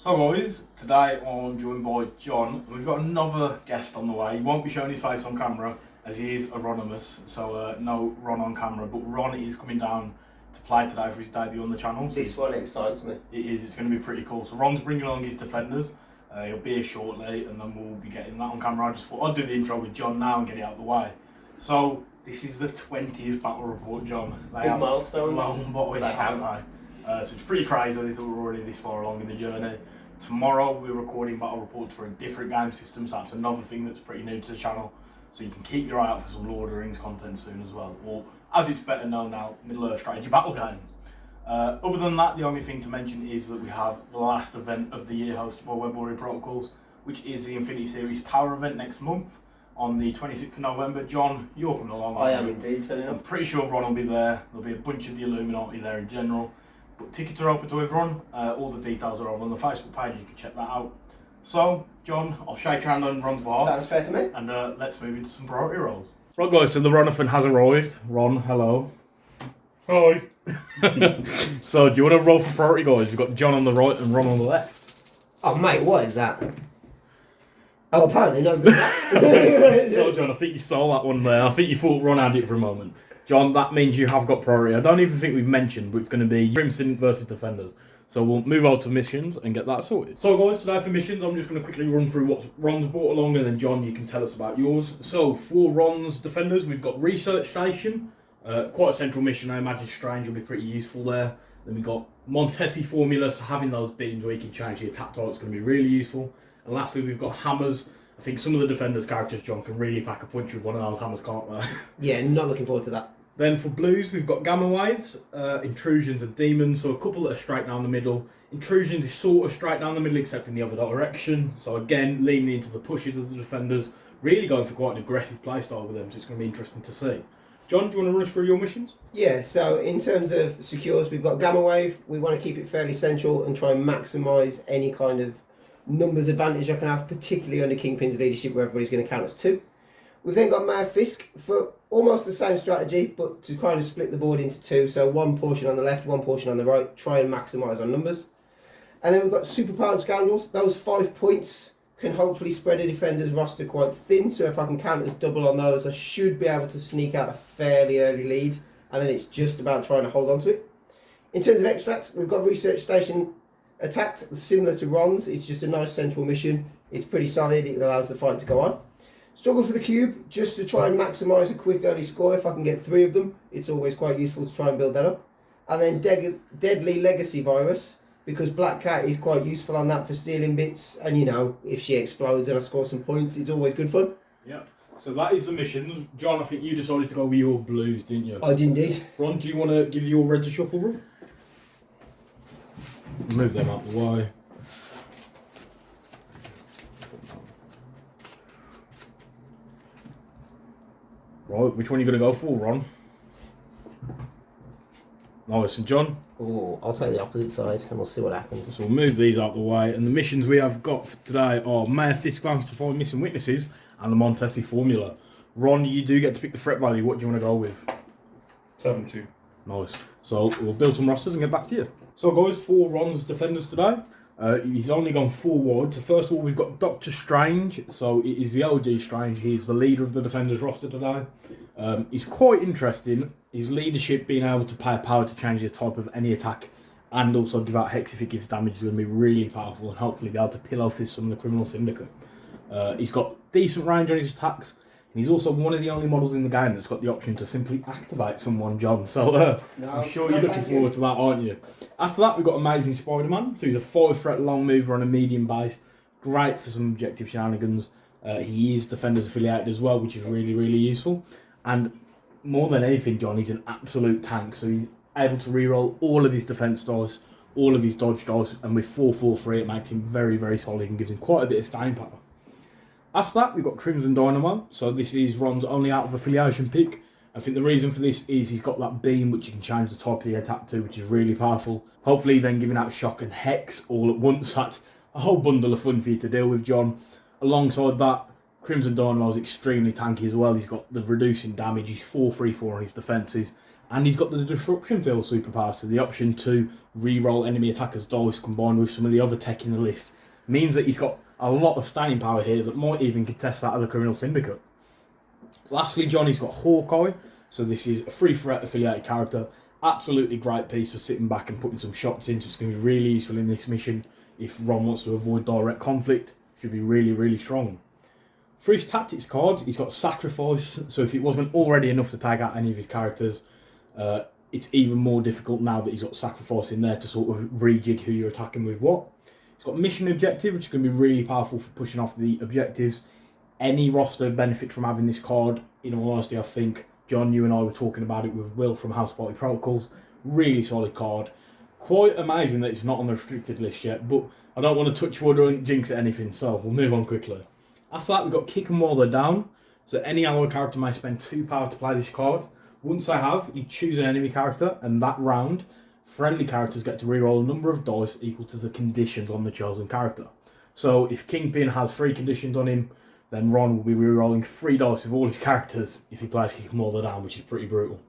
So guys, today I'm joined by John. We've got another guest on the way. He won't be showing his face on camera as he is anonymous, so no Ron on camera, but Ron is coming down to play today for his debut on the channel. So this one excites me. It is, it's going to be pretty cool. So Ron's bringing along his defenders. He'll be here shortly and then we'll be getting that on camera. I just thought I'd do the intro with John now and get it out of the way. So this is the 20th battle report, John. Big milestones. Long boy, They have. So it's pretty crazy that we're already this far along in the journey. Tomorrow we're recording battle reports for a different game system, so that's another thing that's pretty new to the channel. So you can keep your eye out for some Lord of the Rings content soon as well, or as it's better known now, Middle-earth strategy battle game. Other than that, the only thing to mention is that we have the last event of the year hosted by Web Warrior Protocols, which is the Infinity Series Power event next month on the 26th of November. John, you're coming along. I am indeed, turning I'm up. pretty sure Ron will be there. There'll be a bunch of the Illuminati there in general. But tickets are open to everyone. All the details are over on the Facebook page. You can check that out. So, John, I'll shake your hand on Ron's behalf. Sounds fair to me. And let's move into some priority rolls. Right, guys, so the Ronathon has arrived. Ron, hello. Hi. So, do you want to roll for priority, guys? We've got John on the right and Ron on the left. Oh, mate, what is that? Oh, apparently not. So, John, I think you stole that one there. I think you thought Ron had it for a moment. John, that means you have got priority. I don't even think we've mentioned, but it's going to be Crimson versus Defenders. So we'll move on to missions and get that sorted. So guys, today for missions, I'm just going to quickly run through what Ron's brought along, and then John, you can tell us about yours. So for Ron's Defenders, we've got Research Station. Quite a central mission, I imagine Strange will be pretty useful there. Then we've got Montesi Formula, so having those beams where you can change the attack type is going to be really useful. And lastly, we've got Hammers. I think some of the Defenders' characters, John, can really pack a punch with one of those hammers, can't they? Yeah, not looking forward to that. Then for Blues, we've got Gamma Waves, Intrusions and Demons, so a couple that are straight down the middle. Intrusions is sort of straight down the middle, except in the other direction. So again, leaning into the pushes of the Defenders, really going for quite an aggressive playstyle with them, so it's going to be interesting to see. John, do you want to run us through your missions? Yeah, so in terms of secures, we've got Gamma Wave. We want to keep it fairly central and try and maximise any kind of numbers advantage I can have, particularly under Kingpin's leadership, where everybody's going to count as 2. We've then got Mad Fisk for almost the same strategy, but to kind of split the board into 2. So one portion on the left, one portion on the right, try and maximise on numbers. And then we've got Superpowered Scoundrels. Those 5 points can hopefully spread a defender's roster quite thin. So if I can count as double on those, I should be able to sneak out a fairly early lead. And then it's just about trying to hold on to it. In terms of Extract, we've got Research Station attacked, similar to Ron's. It's just a nice central mission. It's pretty solid. It allows the fight to go on. Struggle for the Cube, just to try and maximise a quick early score. If I can get 3 of them, it's always quite useful to try and build that up. And then Deadly Legacy Virus, because Black Cat is quite useful on that for stealing bits. And you know, if she explodes and I score some points, it's always good fun. Yeah. So that is the mission. John, I think you decided to go with your Blues, didn't you? I did indeed. Ron, do you want to give your Reds a shuffle, Ron? Move them out the way. Right, which one are you going to go for, Ron? Nice, and John? Oh, I'll take the opposite side and we'll see what happens. So we'll move these out the way, and the missions we have got for today are Mayor Fisk plans to find missing witnesses and the Montesi Formula. Ron, you do get to pick the threat value. What do you want to go with? 7-2. Nice. So we'll build some rosters and get back to you. So guys, for Ron's Defenders today, he's only gone 4 wide. So first of all, we've got Doctor Strange. So it is the OG Strange. He's the leader of the Defenders roster today. He's quite interesting. His leadership, being able to pay power to change the type of any attack and also give out hex if it gives damage, is going to be really powerful and hopefully be able to pillow fist some of the Criminal Syndicate. He's got decent range on his attacks. And he's also one of the only models in the game that's got the option to simply activate someone, John. So I'm sure you're looking forward to that, aren't you? After that, we've got Amazing Spider-Man. So he's a 5-threat long mover on a medium base. Great for some objective shenanigans. He is Defenders affiliated as well, which is really, really useful. And more than anything, John, he's an absolute tank. So he's able to reroll all of his defense dice, all of his dodge dice, and with 4-4-3, it makes him very, very solid and gives him quite a bit of staying power. After that, we've got Crimson Dynamo. So this is Ron's only out of affiliation pick. I think the reason for this is he's got that beam which you can change the type of the attack to, which is really powerful. Hopefully then giving out shock and hex all at once. That's a whole bundle of fun for you to deal with, John. Alongside that, Crimson Dynamo is extremely tanky as well. He's got the reducing damage. He's 4-3-4 on his defences. And he's got the Disruption Field superpower, so the option to re-roll enemy attackers' dice combined with some of the other tech in the list means that he's got a lot of staying power here that might even contest that of the Criminal Syndicate. Lastly, Johnny's got Hawkeye, so this is a free threat affiliated character. Absolutely great piece for sitting back and putting some shots in, so it's going to be really useful in this mission if Ron wants to avoid direct conflict. Should be really, really strong. For his tactics cards, he's got Sacrifice, so if it wasn't already enough to tag out any of his characters, it's even more difficult now that he's got Sacrifice in there to sort of rejig who you're attacking with what. He's got Mission Objective, which is going to be really powerful for pushing off the objectives. Any roster benefits from having this card. In all honesty, I think, John, you and I were talking about it with Will from House Party Protocols. Really solid card. Quite amazing that it's not on the restricted list yet, but I don't want to touch wood or jinx at anything, so we'll move on quickly. After that, we've got Kick 'em while they're down. So any alloy character may spend 2 power to play this card. Once they have, you choose an enemy character, and that round, friendly characters get to reroll a number of dice equal to the conditions on the chosen character. So if Kingpin has 3 conditions on him, then Ron will be rerolling 3 dice with all his characters if he plays Kick 'em while they're down, which is pretty brutal.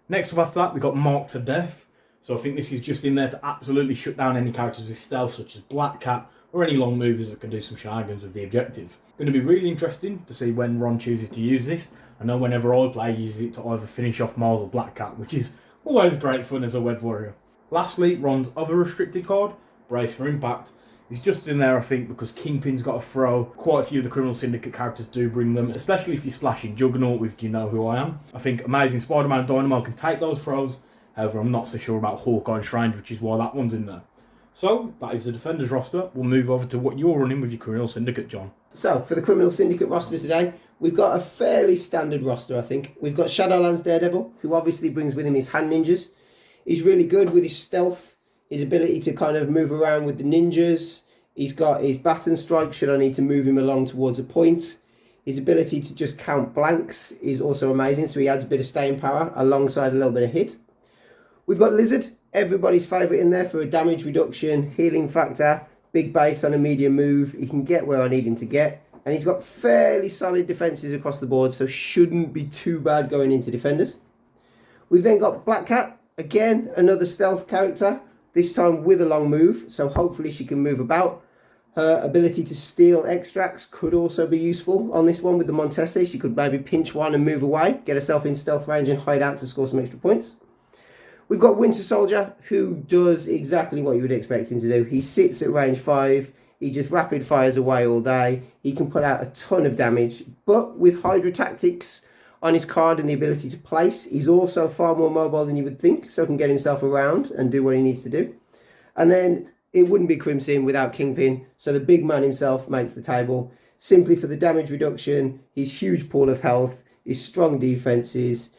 Next up after that, we've got Marked for Death. So I think this is just in there to absolutely shut down any characters with stealth, such as Black Cat, or any long movers that can do some shenanigans with the objective. Going to be really interesting to see when Ron chooses to use this. I know whenever I play, he uses it to either finish off Miles or Black Cat, which is always great fun as a web warrior. Lastly, Ron's other restricted card, Brace for Impact, is just in there, I think, because Kingpin's got a throw. Quite a few of the Criminal Syndicate characters do bring them, especially if you're splashing Juggernaut with Do You Know Who I Am. I think Amazing Spider-Man and Dynamo can take those throws. However, I'm not so sure about Hawkeye and Strange, which is why that one's in there. So, that is the Defenders roster. We'll move over to what you're running with your Criminal Syndicate, John. So, for the Criminal Syndicate roster today, we've got a fairly standard roster, I think. We've got Shadowlands Daredevil, who obviously brings with him his hand ninjas. He's really good with his stealth, his ability to kind of move around with the ninjas. He's got his baton strike should I need to move him along towards a point. His ability to just count blanks is also amazing, so he adds a bit of staying power alongside a little bit of hit. We've got Lizard, everybody's favourite in there for a damage reduction, healing factor, big base on a medium move. He can get where I need him to get. And he's got fairly solid defences across the board, so shouldn't be too bad going into Defenders. We've then got Black Cat, again, another stealth character, this time with a long move, so hopefully she can move about. Her ability to steal extracts could also be useful on this one with the Montese. She could maybe pinch one and move away, get herself in stealth range and hide out to score some extra points. We've got Winter Soldier, who does exactly what you would expect him to do. He sits at range 5, he just rapid fires away all day, he can put out a ton of damage, but with Hydra Tactics on his card and the ability to place, he's also far more mobile than you would think, so can get himself around and do what he needs to do. And then it wouldn't be Crimson without Kingpin, so the big man himself makes the table. Simply for the damage reduction, his huge pool of health, his strong defences,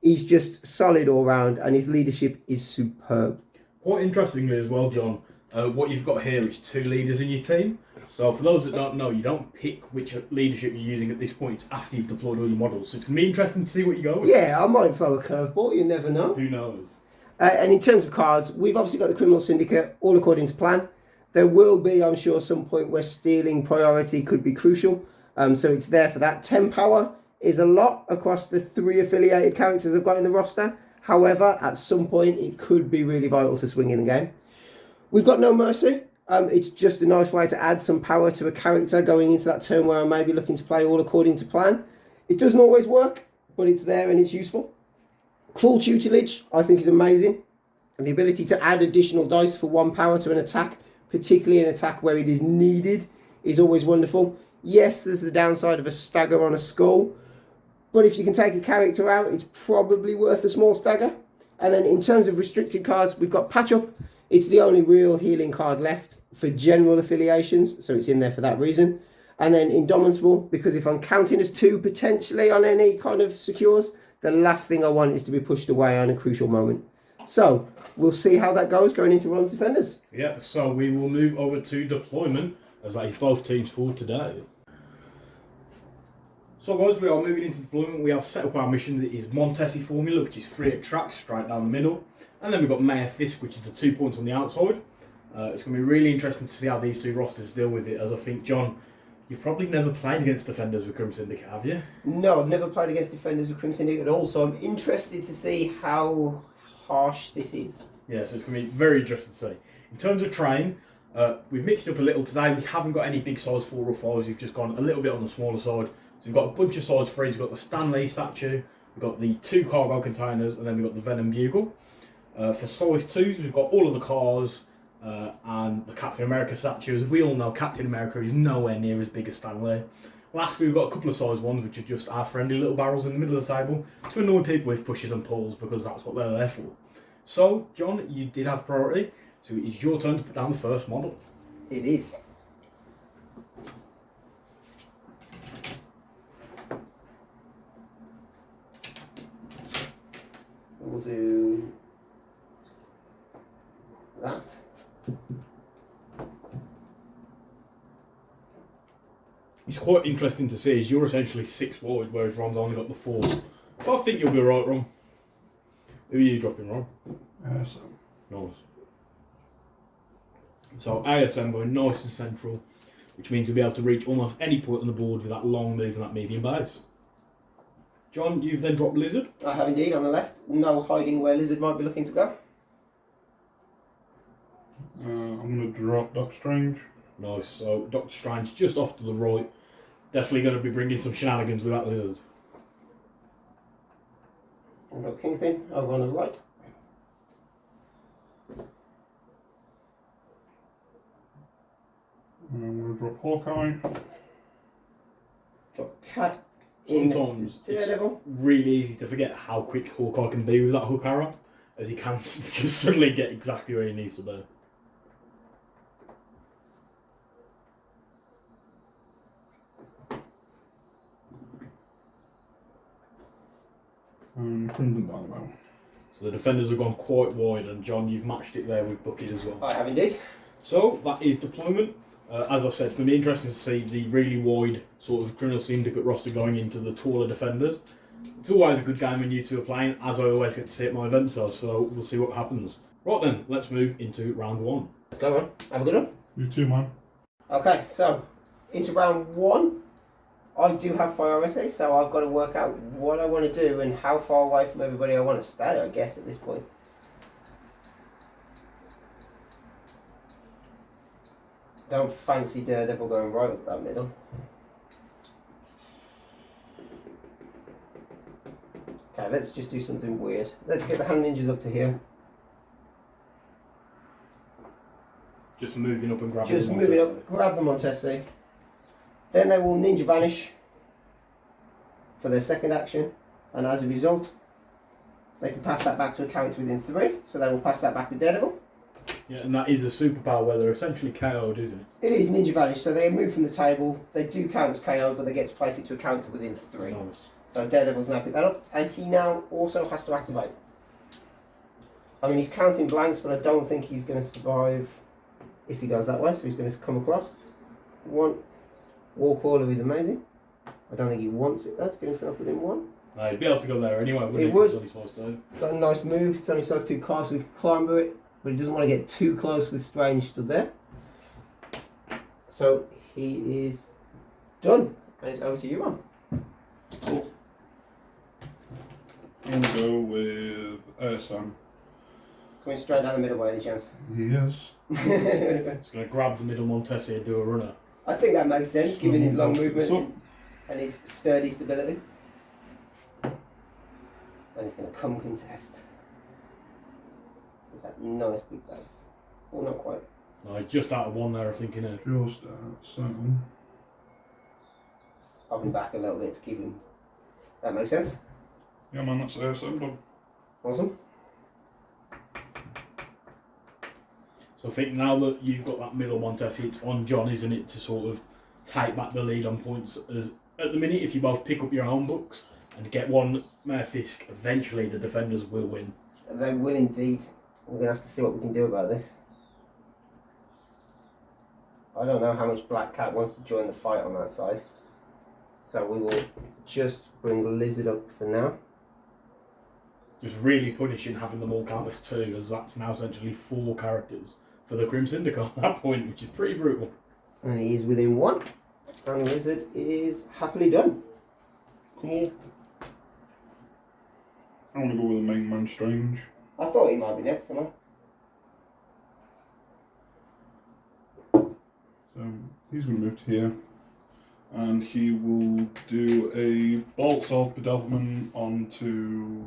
he's just solid all round, and his leadership is superb. Quite interestingly as well, John, what you've got here is 2 leaders in your team. So for those that don't know, you don't pick which leadership you're using at this point. It's after you've deployed all your models. So it's going to be interesting to see what you go with. Yeah, I might throw a curveball, you never know. Who knows? And in terms of cards, we've obviously got the Criminal Syndicate, all according to plan. There will be, I'm sure, some point where stealing priority could be crucial. So it's there for that. 10 power is a lot across the 3 affiliated characters I've got in the roster. However, at some point, it could be really vital to swing in the game. We've got No Mercy. It's just a nice way to add some power to a character going into that turn where I may be looking to play all according to plan. It doesn't always work, but it's there and it's useful. Cruel Tutelage, I think, is amazing. And the ability to add additional dice for 1 power to an attack, particularly an attack where it is needed, is always wonderful. Yes, there's the downside of a stagger on a skull, but if you can take a character out, it's probably worth a small stagger. And then in terms of restricted cards, we've got Patch Up. It's the only real healing card left for general affiliations, so it's in there for that reason. And then Indomitable, because if I'm counting as 2 potentially on any kind of secures, the last thing I want is to be pushed away on a crucial moment. So, we'll see how that goes going into Ron's Defenders. Yeah, so we will move over to deployment, as that is both teams for today. So guys, we are moving into deployment. We have set up our missions. It is Montese formula, which is 3 extracts straight down the middle. And then we've got Mayor Fisk, which is the 2 points on the outside. It's going to be really interesting to see how these 2 rosters deal with it, as I think, John, You've probably never played against defenders with Criminal Syndicate, have you? No, I've never played against defenders with Criminal Syndicate at all, so I'm interested to see how harsh this is. Yeah, so it's going to be very interesting to see. In terms of train, we've mixed it up a little today. We haven't got any big size 4 or 5s. We've just gone a little bit on the smaller side. So we've got a bunch of size 3s. We've got the Stan Lee statue. We've got the 2 cargo containers, and then we've got the Venom Bugle. For size 2s, we've got all of the cars and the Captain America statue. As we all know, Captain America is nowhere near as big as Stan Lee. Lastly, we've got a couple of size 1s, which are just our friendly little barrels in the middle of the table to annoy people with pushes and pulls, because that's what they're there for. So, John, you did have priority, so it's your turn to put down the first model. It is. We'll do that. It's quite interesting to see, as you're essentially 6 wide, whereas Ron's only got the 4. But I think you'll be right, Ron. Who are you dropping, Ron? ASM. Nice. So ASM going nice and central, which means you'll be able to reach almost any point on the board with that long move and that medium base. John, you've then dropped Lizard. I have indeed, on the left. No hiding where Lizard might be looking to go. I'm going to drop Doctor Strange. Nice. So Doctor Strange just off to the right. Definitely going to be bringing some shenanigans with that Lizard. I've got Kingpin over on the right. I'm going to drop Hawkeye. Got Cat in Sometimes Daredevil. it's really easy to forget how quick Hawkeye can be with that hook arrow, as he can just suddenly get exactly where he needs to be. Crimson Dynamo. So the defenders have gone quite wide, and John, you've matched it there with Bucket as well. I have indeed. So that is deployment. As I said, it's going to be interesting to see the really wide sort of Criminal Syndicate roster going into the taller defenders. It's always a good game when you two are playing, as I always get to see at my events, so we'll see what happens. Right then, let's move into round 1. Let's go on. Have a good one. You too, man. Okay, so into round 1. I do have priority, so I've got to work out what I want to do and how far away from everybody I want to stay, I guess, at this point. Don't fancy Daredevil going right up that middle. Okay, let's just do something weird. Let's get the hand ninjas up to here. Just moving up and grabbing Just them. moving up, grab them on Tessie. Then they will ninja vanish for their second action, and as a result, they can pass that back to a character within 3, so they will pass that back to Daredevil. Yeah, and that is a superpower where they're essentially KO'd, isn't it? It is ninja vanish, so they move from the table. They do count as KO, but they get to place it to a character within 3. Nice. So Daredevil's now picked that up, and he now also has to activate. I mean, he's counting blanks, but I don't think he's going to survive if he goes that way, so he's going to come across. 1. Wall crawler is amazing. I don't think he wants it though, to get himself within 1. No, he'd be able to go there anyway, wouldn't He he? would. Because he's supposed to. He's got a nice move. It's only size 2 cars, so we can climb over it, but he doesn't want to get too close with Strange stood there. So he is done, and it's over to you, man. Cool. I'm going to go with ASM. Coming straight down the middle by any chance? He is. He's going to grab the middle Montesi and do a runner. I think that makes sense, given his long movement So, and his sturdy stability. And he's going to come contest with that nice big base. Well, not quite. No, just out of 1 there, I think, innit? just so. I'll be back a little bit to keep him. That makes sense. Yeah, man, that's ASM done. Awesome. So I think now that you've got that middle Montesi, it's on John, isn't it, to sort of take back the lead on points. As at the minute, if you both pick up your own books and get one Mayor Fisk, eventually the defenders will win. They will indeed. We're going to have to see what we can do about this. I don't know how much Black Cat wants to join the fight on that side. So we will just bring Lizard up for now. Just really punishing having them all count as 2, as that's now essentially 4 characters for the Crimson Syndicate at that point, which is pretty brutal. And he is within 1. And the wizard is happily done. Cool. I want to go with the main man Strange. I thought he might be next, am I? So he's going to move to here. And he will do a bolt of bedevilment onto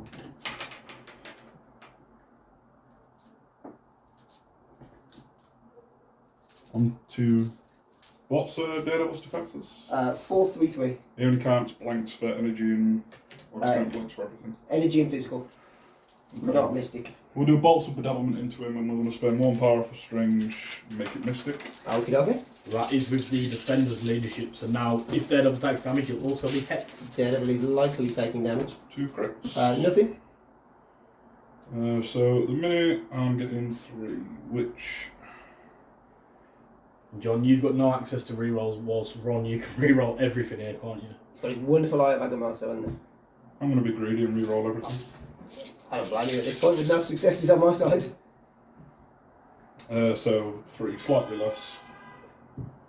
what's Daredevil's defences? 4-3-3. He only counts blanks for energy and or just count blanks for everything. Energy and physical. Okay. Not mystic. We'll do bolts of bedevilment into him, and we're going to spend 1 power for Strange and make it Mystic. Okie dokie. That is with the defender's leadership. So now, if Daredevil takes damage, it'll also be hexed. Daredevil is likely taking damage. 2 crits. Nothing. So at the minute I'm getting 3, which John, you've got no access to rerolls, whilst Ron, you can reroll everything here, can't you? He's got his wonderful eye of Agamotto, hasn't he? I'm going to be greedy and reroll everything. I don't blame you at this point with no successes on my side. So 3, slightly less.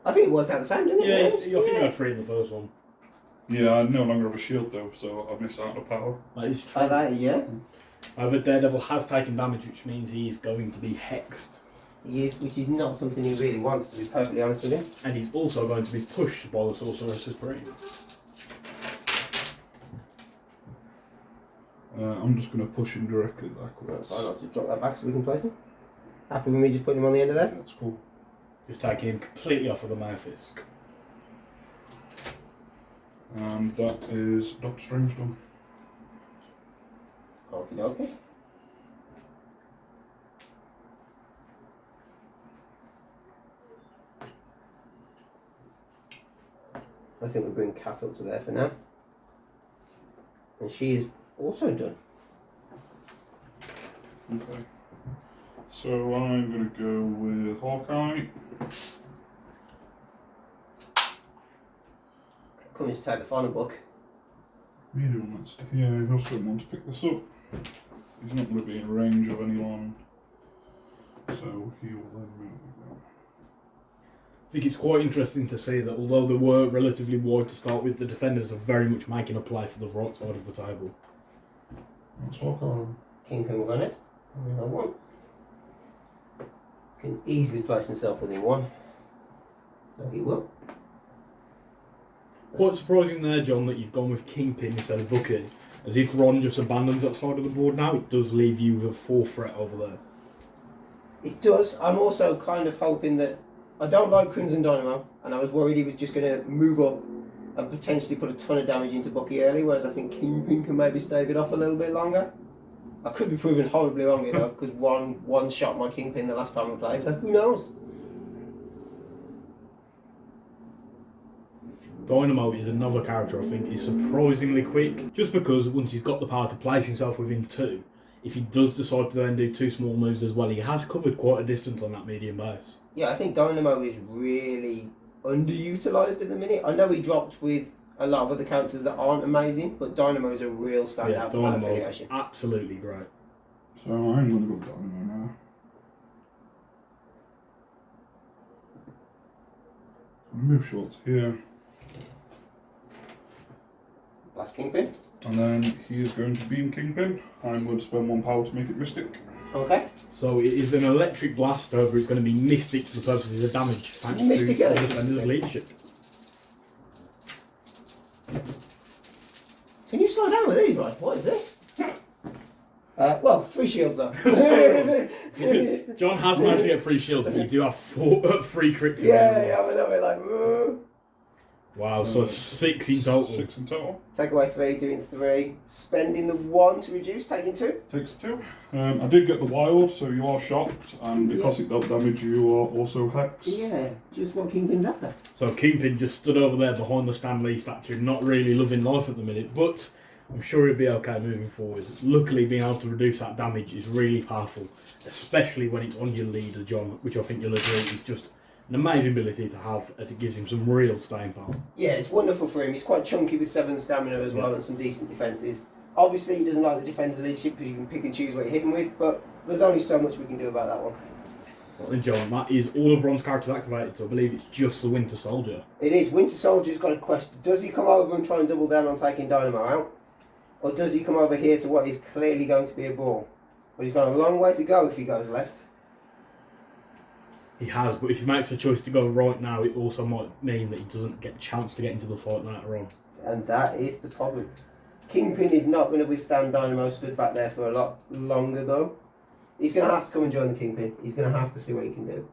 I think it worked out the same, didn't it? Yeah, Yes? I think you had 3 in the first one. Yeah, I no longer have a shield though, so I miss out on power. That is true. Yeah. However, Daredevil has taken damage, which means he's going to be hexed. He is, which is not something he really wants, to be perfectly honest with you. And he's also going to be pushed by the Sorcerer Supreme. I'm just going to push him directly backwards. That's fine, I'll just drop that back so we can place him. Happy with me just putting him on the end of there? That's cool. Just taking him completely off of the Malefisk. And that is Doctor Strange done. Okie dokie. I think we'll bring Kat up to there for now. And she is also done. Okay. So I'm going to go with Hawkeye. Coming to take the final book. Medium wants to here. He also wants to pick this up. He's not going to be in range of anyone. So he will then move. I think it's quite interesting to see that although they were relatively wide to start with, the defenders are very much making a play for the right side of the table. That's Hawkeye. Kingpin will go next. I one. Can easily place himself within 1. So he will. Quite surprising there, John, that you've gone with Kingpin instead of Bucky. As if Ron just abandons that side of the board now, it does leave you with a 4 threat over there. It does. I'm also kind of hoping that I don't like Crimson Dynamo, and I was worried he was just going to move up and potentially put a ton of damage into Bucky early, whereas I think Kingpin can maybe stave it off a little bit longer. I could be proven horribly wrong here though, because one shot my Kingpin the last time we played, so who knows? Dynamo is another character I think is surprisingly quick, just because once he's got the power to place himself within 2, if he does decide to then do 2 small moves as well, he has covered quite a distance on that medium base. Yeah, I think Dynamo is really underutilised at the minute. I know he dropped with a lot of other characters that aren't amazing, but Dynamo is a real standout Yeah, for that Dynamo is affiliation. absolutely great. So I'm going to go with Dynamo now. Move shorts here. Last Kingpin. And then he is going to beam Kingpin. I'm going to spend 1 power to make it Mystic. Okay. So it is an electric blast, however it's going to be Mystic for the purposes of damage, thanks Mystic to the electricity. defender's leadership. Can you slow down with these, right? What is this? Well, 3 shields though. John has managed to get 3 shields, but you do have 3 crits. Yeah, I'm a little bit like, Wow, so 6 in total. 6 in total. Take away 3, doing 3. Spending the 1 to reduce, taking 2. Takes 2. I did get the wild, so you are shocked, and because it dealt damage, you are also hexed. Yeah, just what Kingpin's after. So Kingpin just stood over there behind the Stan Lee statue, not really loving life at the minute, but I'm sure he'll be okay moving forward. Luckily, being able to reduce that damage is really powerful, especially when it's on your leader, John, which I think you'll agree is just an amazing ability to have, as it gives him some real staying power. Yeah, it's wonderful for him. He's quite chunky with 7 stamina as well and some decent defences. Obviously, he doesn't like the defender's leadership because you can pick and choose what you hit him with, but there's only so much we can do about that one. Well, then, John, that is all of Ron's characters activated, so I believe it's just the Winter Soldier. It is. Winter Soldier's got a question. Does he come over and try and double down on taking Dynamo out? Or does he come over here to what is clearly going to be a brawl? But he's got a long way to go if he goes left. He has, but if he makes a choice to go right now, it also might mean that he doesn't get a chance to get into the fight later on. And that is the problem. Kingpin is not going to withstand Dynamo stood back there for a lot longer though. He's going to have to come and join the Kingpin. He's going to have to see what he can do.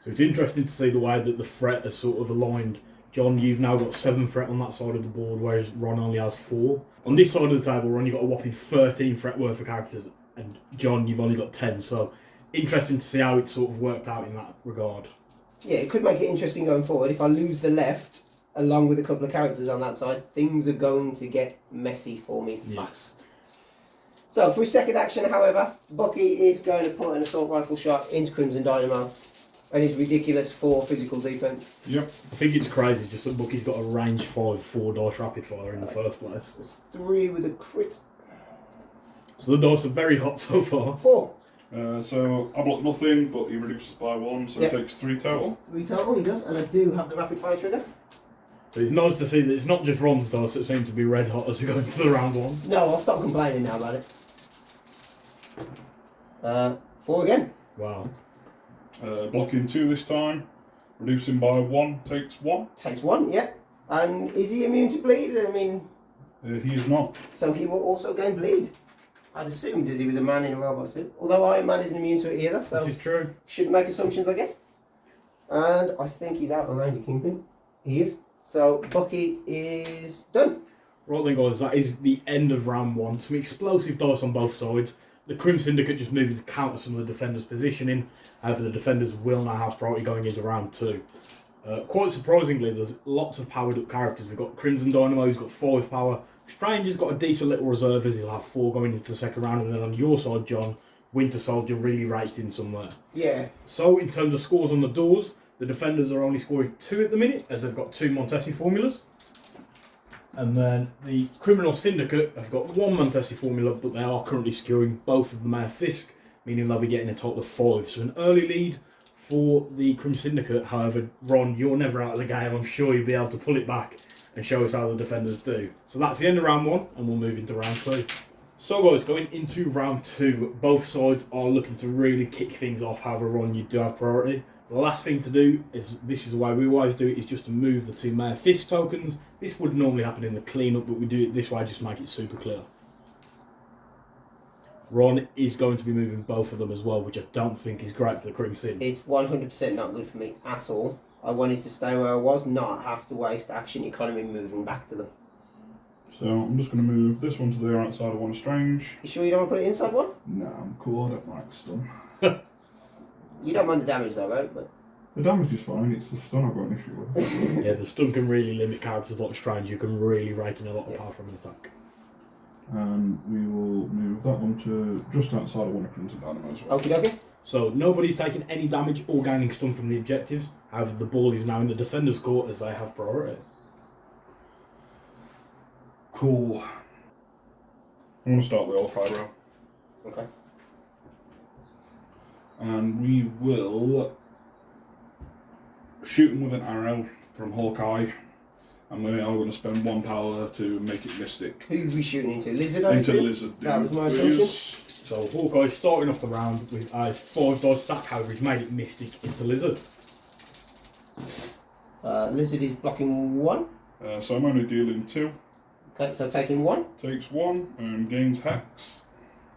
So it's interesting to see the way that the threat has sort of aligned. John, you've now got 7 threat on that side of the board, whereas Ron only has 4. On this side of the table, Ron, you've got a whopping 13 threat worth of characters, and John, you've only got 10. So interesting to see how it's sort of worked out in that regard. Yeah, it could make it interesting going forward. If I lose the left, along with a couple of characters on that side, things are going to get messy for me fast. So for his second action, however, Bucky is going to put an assault rifle shot into Crimson Dynamo. And he's ridiculous for physical defense. Yep. I think it's crazy just that Bucky's got a range 5 4-dice rapid fire in the first place. It's 3 with a crit. So the dice are very hot so far. 4. So I block nothing, but he reduces by 1, so Yep. he takes 3 total. 3 total, he does. And I do have the rapid fire trigger. So it's nice to see that it's not just Ron's dice that seem to be red hot as we go into the round 1. No, I'll stop complaining now about it. 4 again. Wow. Blocking 2 this time, reducing by 1, takes 1. Takes 1, yeah. And is he immune to bleed? I mean, He is not. so he will also gain bleed. I'd assumed as he was a man in a robot suit. Although Iron Man isn't immune to it either, so This is true. shouldn't make assumptions, I guess. And I think he's out of range of Kingpin. He is. So Bucky is done. Right then, guys, that is the end of round 1. Some explosive dice on both sides. The Criminal Syndicate just moving to counter some of the defenders' positioning. However, the defenders will now have priority going into round 2. Quite surprisingly, there's lots of powered up characters. We've got Crimson Dynamo, who's got 5 power. Strange has got a decent little reserve as he'll have 4 going into the second round. And then on your side, John, Winter Soldier really raked in somewhere. Yeah. So, in terms of scores on the doors, the defenders are only scoring 2 at the minute, as they've got 2 Montesi formulas. And then the Criminal Syndicate have got 1 Montesi formula, but they are currently securing both of the Mayor Fisk, meaning they'll be getting a total of 5. So an early lead for the Criminal Syndicate. However, Ron, you're never out of the game. I'm sure you'll be able to pull it back and show us how the defenders do. So that's the end of round 1, and we'll move into round 2. So guys, going into round 2, both sides are looking to really kick things off. However, Ron, you do have priority. The last thing to do is, this is the way we always do it, is just to move the 2 Mayor Fisk tokens. This would normally happen in the cleanup, but we do it this way just to make it super clear. Ron is going to be moving both of them as well, which I don't think is great for the Crimson. It's 100% not good for me at all. I wanted to stay where I was, not have to waste action economy moving back to them. So I'm just going to move this one to the outside of one strange. You sure you don't want to put it inside one? No, I'm cool, I don't like stun. You don't mind the damage though, right? But The damage is fine, it's the stun I've got an issue with. Yeah, the stun can really limit characters like Strange. You can really rake in a lot of power from an attack. And we will move that one to just outside of one of Crimson Dynamo as well. okie dokie. So nobody's taking any damage or gaining stun from the objectives. However, the ball is now in the defender's court as they have priority. Cool. I'm going to start with all Cairo. Okay. And we will shoot him with an arrow from Hawkeye. And we are going to spend 1 power to make it Mystic. Who are we shooting into? Lizard, I Into assume? Lizard. That was my Please. assumption. So Hawkeye's starting off the round with a 5-dice stack. However, he's made it Mystic into Lizard. Lizard is blocking 1. So I'm only dealing 2. Okay, so taking 1. Takes 1 and gains Hex.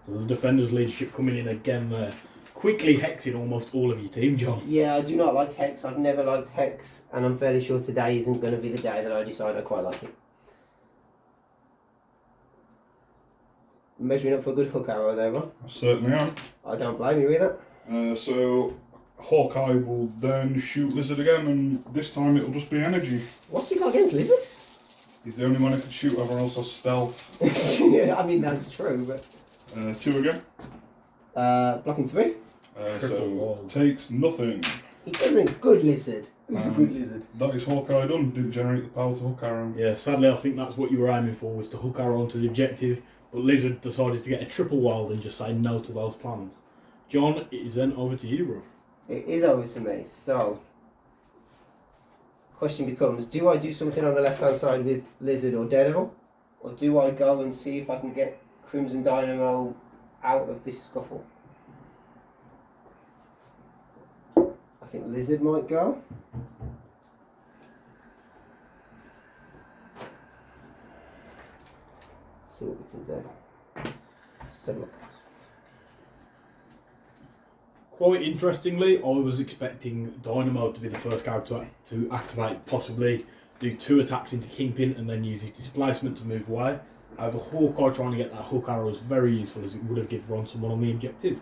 So the defender's leadership coming in again there. Quickly hexing almost all of your team, John. Yeah, I do not like Hex. I've never liked Hex, and I'm fairly sure today isn't going to be the day that I decide I quite like it. Measuring up for a good hook arrow there, Ron. I certainly am. I don't blame you either. So Hawkeye will then shoot Lizard again, and this time it'll just be energy. What's he got against Lizard? He's the only one who can shoot, everyone else has stealth. Yeah, I mean, that's true, but... 2 again. Blocking 3. So takes nothing. He doesn't. Good Lizard. Who's a good Lizard? That is Hawkeye done. Didn't generate the power to hook arrow. Yeah, sadly I think that's what you were aiming for, was to hook arrow onto the objective. But Lizard decided to get a triple wild and just say no to those plans. John, it is then over to you, bro. It is over to me. So, question becomes: do I do something on the left-hand side with Lizard or Daredevil, or do I go and see if I can get Crimson Dynamo out of this scuffle? I think Lizard might go. See what we can do. So, Quite interestingly, I was expecting Dynamo to be the first character to activate, possibly do 2 attacks into Kingpin and then use his displacement to move away. However, Hawkeye trying to get that hook arrow was very useful, as it would have given Ron someone on the objective.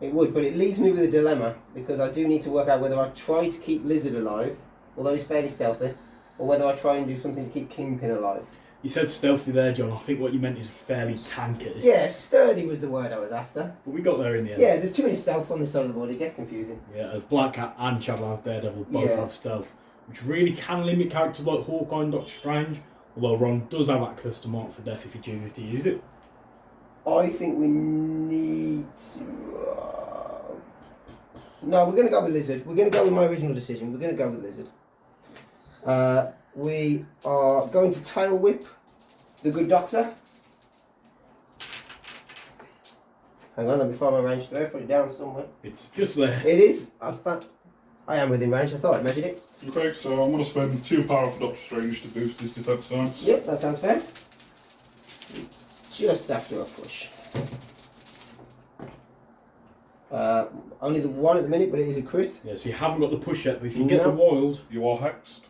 it would, but it leaves me with a dilemma, because I do need to work out whether I try to keep Lizard alive, although he's fairly stealthy, or whether I try and do something to keep Kingpin alive. You said stealthy there, John. I think what you meant is fairly tanky. Yeah, sturdy was the word I was after. But we got there in the end. Yeah, there's too many stealths on this side of the board, it gets confusing. Yeah, as Black Cat and Shadowlands Daredevil both Yeah. have stealth, which really can limit characters like Hawkeye and Doctor Strange, although Ron does have access to Mark for Death if he chooses to use it. I think we need to... No, we're going to go with Lizard. We're going to go with my original decision. We're going to go with Lizard. We are going to tail whip the Good Doctor. Hang on, let me find my range there. Put it down somewhere. It's just there. It is. I am within range. I thought I measured it. Okay, so I'm going to spend 2 power for Doctor Strange to boost his defense stance. Yep, that sounds fair. Just after a push. Only the 1 at the minute, but it is a crit. Yeah, so you haven't got the push yet, but if you get the No. wild, You are hexed.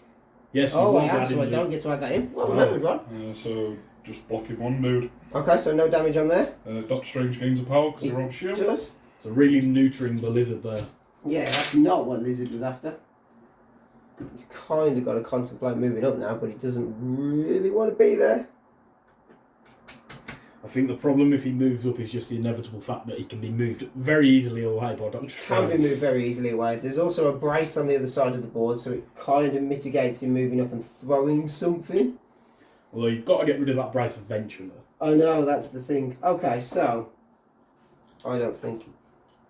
yes, you Oh, will I be am, adding so I the- don't get to add that in. Well, Oh. remembered, Ron. So just block him 1, dude. Okay, so no damage on there. Doctor Strange gains a power because It they're on shield. does. So really neutering the lizard there. Yeah, that's not what Lizard was after. He's kind of got to contemplate moving up now, but he doesn't really want to be there. I think the problem if he moves up is just the inevitable fact that he can be moved very easily away by Doctor He can Strange. be moved very easily away. There's also a brace on the other side of the board, so it kind of mitigates him moving up and throwing something. Although you've got to get rid of that brace eventually. I know, that's the thing. Okay, so I don't think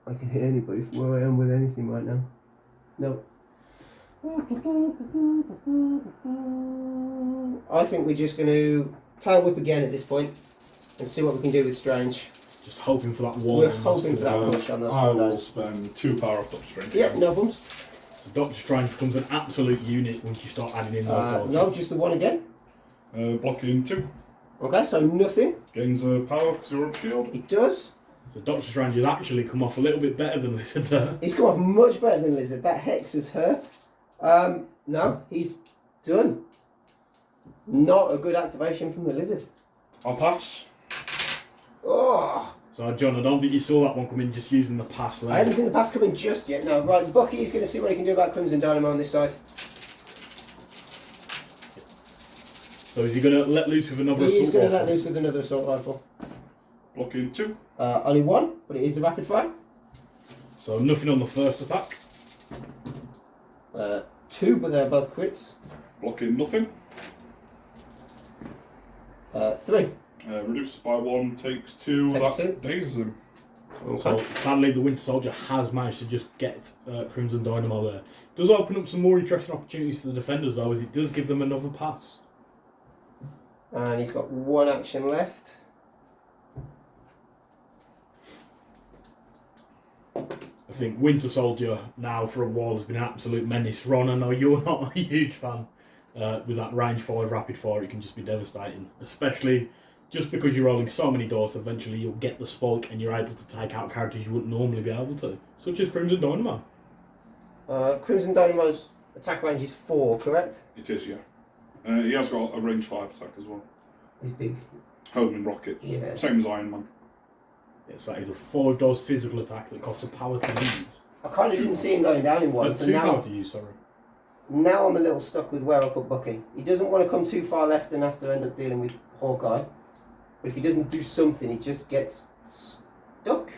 I can hit anybody from where I am with anything right now. No. I think we're just going to tail whip again at this point and see what we can do with Strange. Just hoping for that wall. We're hoping for that push on those I will windows. spend 2 power of Doctor Strange. Yep, no bumps. So Doctor Strange becomes an absolute unit once you start adding in those dogs. No, just the 1 again. Blocking 2. Okay, so nothing. Gains a power because you're on shield. It does. So Doctor Strange has actually come off a little bit better than Lizard there. He's come off much better than Lizard. That hex has hurt. No, he's done. Not a good activation from the Lizard. I'll pass. Oh, So John, I don't think you saw that one coming just using the pass there. I hadn't seen the pass coming just yet. No, right, Bucky's going to see what he can do about Crimson Dynamo on this side. So is he going to let loose with another He's assault going to let rifle? loose with another assault rifle. Blocking 2. Only 1, but it is the rapid fire. So nothing on the first attack. 2, but they're both crits. Blocking nothing. 3. Reduces by 1, takes 2. Takes That 2. dazes him. So sadly the Winter Soldier has managed to just get Crimson Dynamo there. Does open up some more interesting opportunities for the defenders though, as it does give them another pass. And he's got 1 action left. I think Winter Soldier now for a while has been an absolute menace. Ron, I know you're not a huge fan. With that range 5 rapid fire, it can just be devastating. Especially just because you're rolling so many dice, eventually you'll get the spike and you're able to take out characters you wouldn't normally be able to. Such as Crimson Dynamo. Crimson Dynamo's attack range is 4, correct? It is, yeah. He has got a range 5 attack as well. He's big. Homing rockets. Yeah. Same as Iron Man. Yes, that is a 5 dose physical attack that costs a power to use. I kind of didn't see him going down in 1, so 2 now... power to use, sorry. Now I'm a little stuck with where I put Bucky. He doesn't want to come too far left and have to end up dealing with Hawkeye. But if he doesn't do something, he just gets stuck.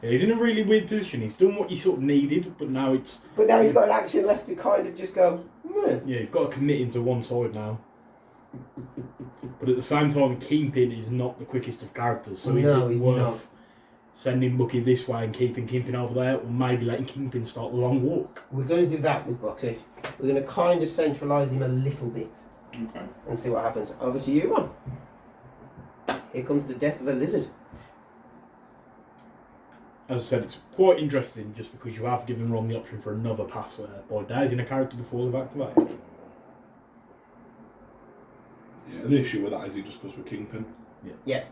Yeah, he's in a really weird position. He's done what he sort of needed, but now it's... But now he's got an action left to kind of just go, meh. Yeah, you've got to commit him to one side now. But at the same time, Kingpin is not the quickest of characters, so No, is it he's worth not. sending Bucky this way and keeping Kingpin over there, or maybe letting Kingpin start the long walk. We're going to do that with Bucky. We're going to kind of centralise him a little bit. Okay. And see what happens. Over to you, Ron. Here comes the death of a lizard. As I said, it's quite interesting just because you have given Ron the option for another pass there by dazing a character before they've activated. Yeah, the issue with that is he just goes with Kingpin. Yeah.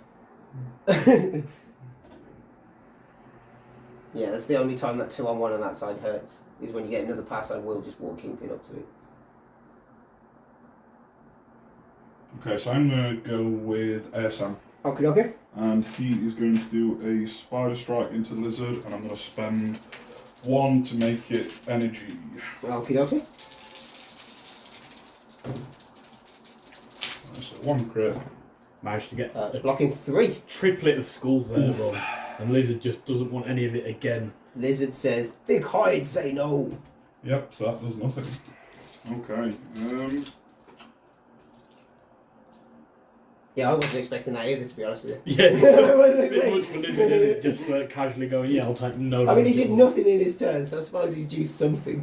Yeah, that's the only time that 2-on-1 on that side hurts, is when you get another pass. I will just walk Kingpin up to it. Okay, so I'm going to go with ASM. Okay. And he is going to do a Spider Strike into the Lizard, and I'm going to spend 1 to make it energy. Okay. So 1 crit. Managed to get blocking 3. triplet of skulls there, Ron. And Lizard just doesn't want any of it again. Lizard says, "Thick hide, say no." Yep, so that does nothing. Okay. Yeah, I wasn't expecting that either, to be honest with you. Yeah, a bit much for Lizard, isn't it? Just casually going, yeah, I'll take no. I mean, he did nothing in his turn, so I suppose he's due something.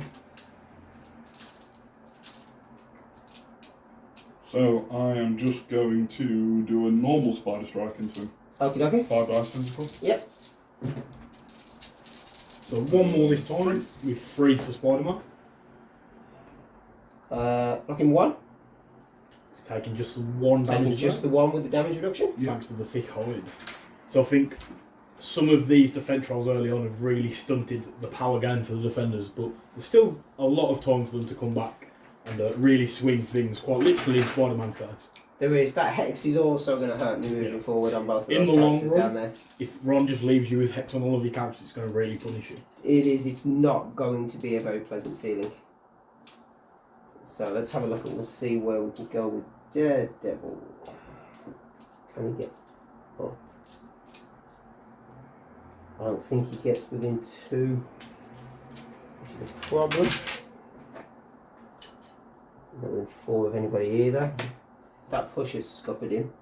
So I am just going to do a normal Spider Strike into him. Okay. 5 dice physical. Yep. So 1 more this time with 3 for Spider-Man. Blocking 1. Taking just the 1 Taking damage. just the 1 with the damage reduction. Thanks to the thick hide. So I think some of these defense rolls early on have really stunted the power gain for the defenders, but there's still a lot of time for them to come back and really swing things, quite literally in Spider-Man's case. There is. That Hex is also going to hurt me moving forward on both of In those the long characters run, down there. If Ron just leaves you with Hex on all of your characters, it's going to really punish you. It is. It's not going to be a very pleasant feeling. So let's have a look and we'll see where we can go with Daredevil. Can he get... Oh. I don't think he gets within 2, which is a problem. Not within 4 of anybody either. That push has scuppered him.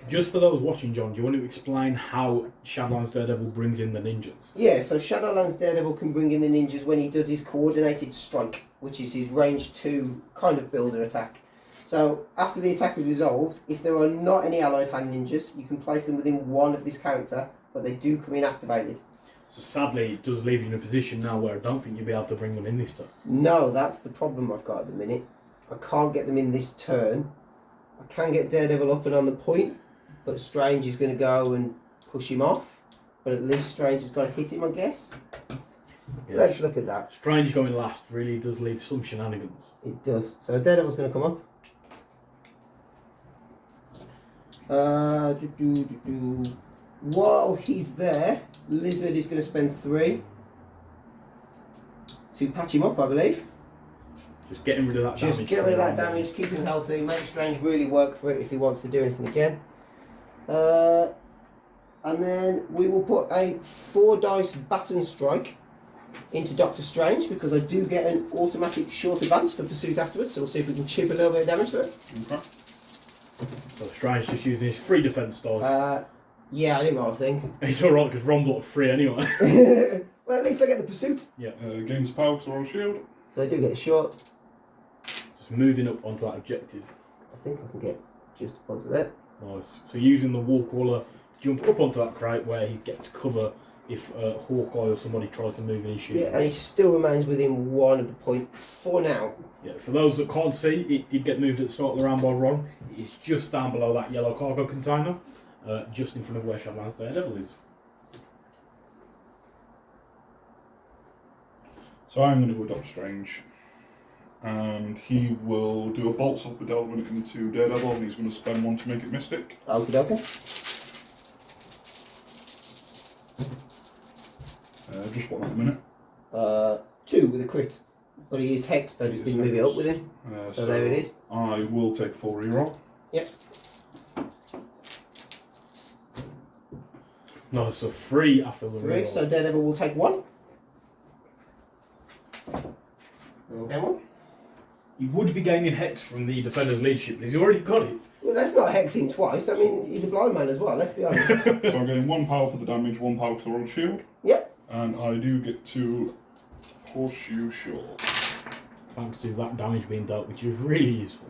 Just for those watching, John, do you want to explain how Shadowlands Daredevil brings in the ninjas? Yeah, so Shadowlands Daredevil can bring in the ninjas when he does his coordinated strike, which is his range 2 kind of builder attack. So after the attack is resolved, if there are not any allied hand ninjas, you can place them within 1 of this character, but they do come in activated. So sadly, it does leave you in a position now where I don't think you'll be able to bring them in this turn. No, that's the problem I've got at the minute. I can't get them in this turn. I can get Daredevil up and on the point, but Strange is going to go and push him off. But at least Strange has got to hit him, I guess. Yeah. Let's look at that. Strange going last really does leave some shenanigans. It does. So Daredevil's going to come up. While he's there, Lizard is going to spend 3 to patch him up, I believe. Just getting rid of that damage. Just get rid of that damage, keep him healthy, make Strange really work for it if he wants to do anything again. And then we will put a 4 dice baton strike into Doctor Strange because I do get an automatic short advance for pursuit afterwards, so we'll see if we can chip a little bit of damage to it. Okay. So Strange just using his 3 defense stars. Yeah, I didn't roll a thing. It's alright because Ron blocked 3 anyway. Well, at least I get the pursuit. Yeah. Gains power, so I'll shield. So I do get a short. Just moving up onto that objective. I think I can get just onto there. Nice. So using the wall crawler to jump up onto that crate where he gets cover if Hawkeye or somebody tries to move in his shield. Yeah, and he still remains within 1 of the point for now. Yeah, for those that can't see, it did get moved at the start of the round by Ron. It's just down below that yellow cargo container, just in front of where Shadowlands Daredevil is. So I'm going to go with Doctor Strange. And he will do a bolt up with element into Daredevil, and he's going to spend 1 to make it Mystique. Okie dokie. Just 1 at the minute. 2 with a crit. But he is hexed, I just didn't move it up with him. So there it is. I will take 4 reroll. Yep. No, so 3 after the 3, reroll. so Daredevil will take 1. Then 1. He would be gaining Hex from the Defender's leadership, but he's already got it. Well, let's not hex him twice. I mean, he's a blind man as well, let's be honest. So I'm getting 1 power for the damage, 1 power to roll a shield. Yep. And I do get to Horseshoe Short. Thanks to that damage being dealt, which is really useful.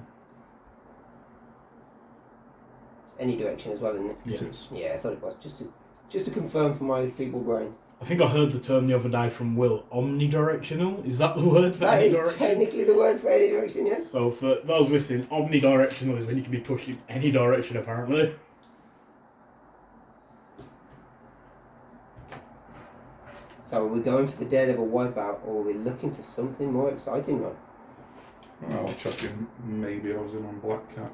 It's any direction as well, isn't it? Yeah. It is. Yeah, I thought it was. Just to confirm for my feeble brain. I think I heard the term the other day from Will, omnidirectional. Is that the word for That any is direction? technically the word for any direction, yes. So for those listening, omnidirectional is when you can be pushed in any direction apparently. So are we going for the Daredevil wipeout, or are we looking for something more exciting, Ron? Well, I'll check in. Maybe I was in on Black Cat.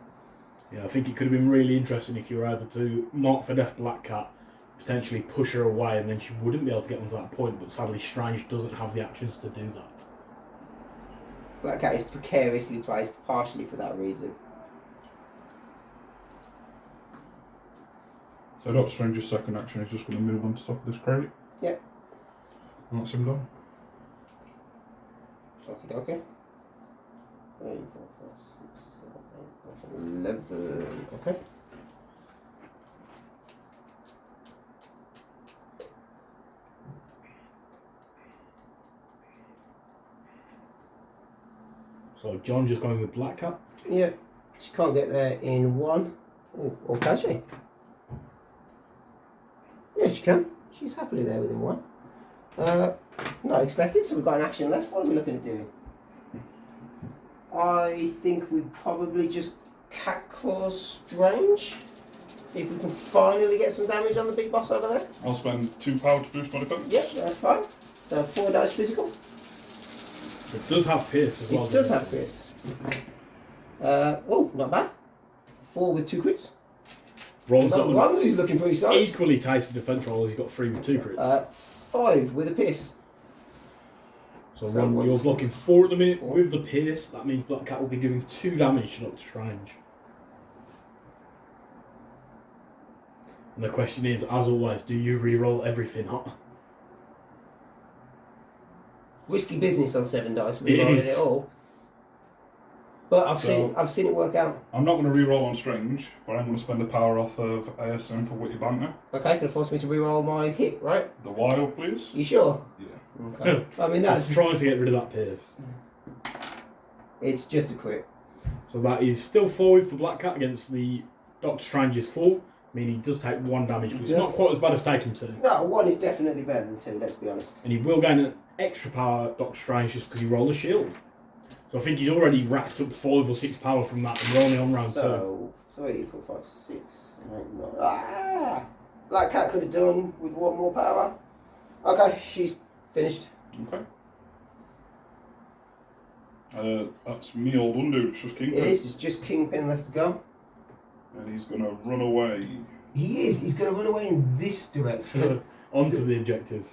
Yeah, I think it could have been really interesting if you were able to mark for death Black Cat, potentially push her away, and then she wouldn't be able to get onto that point, but sadly Strange doesn't have the actions to do that. Black Cat is precariously placed, partially for that reason. So Doctor Strange's second action is just going to move on to top of this crate. Yep. And that's him done. Okay, okay. 3, 4, 5, 6, 7, 8, 9, 10, 11. Okay. So John just going with Black Cat. Yeah. She can't get there in 1. Oh, or can she? Yeah, she can. She's happily there within 1. Not expected, so we've got an action left. What are we looking at doing? I think we probably just Cat Claws Strange. See if we can finally get some damage on the big boss over there. I'll spend 2 power to boost my defense. Yep, that's fine. So 4 dice physical. It does have Pierce as well. It does have Pierce. Oh, not bad. 4 with 2 crits. Ron's As got long as he's looking pretty solid. equally tasty defense roll. He's got 3 with 2 crits. 5 with a Pierce. so so Ron, one, you're two, blocking 4 at the minute 4. with the Pierce. That means Black Cat will be doing 2 damage to Doctor Strange. And the question is, as always, do you re-roll everything? Risky business on 7 dice. It We're rolling is. it all. But I've So- seen it work out. I'm not going to re-roll on Strange, but I'm going to spend a power off of ASM for Witty Banter. Okay, gonna force me to reroll my hit, right? The Wild, please. You sure? Yeah. Okay. I mean Just that's trying to get rid of that Pierce. it's just a crit. So that is still 4 for Black Cat against the Doctor Strange's 4. I mean, he does take 1 damage, but it's Does. not quite as bad as taking 2. No, 1 is definitely better than 2, let's be honest. And he will gain an extra power, Doctor Strange, just because he rolled a shield. So I think he's already racked up 5 or 6 power from that, and we're only on round 2. So 3, 4, 5, 6, 8, 9. Ah! Black Cat could have done with 1 more power. Okay, she's finished. Okay. That's me old undo, it's just Kingpin. It is, it's just Kingpin left to go. And he's going to run away. He is, he's going to run away in this direction. Onto the objective.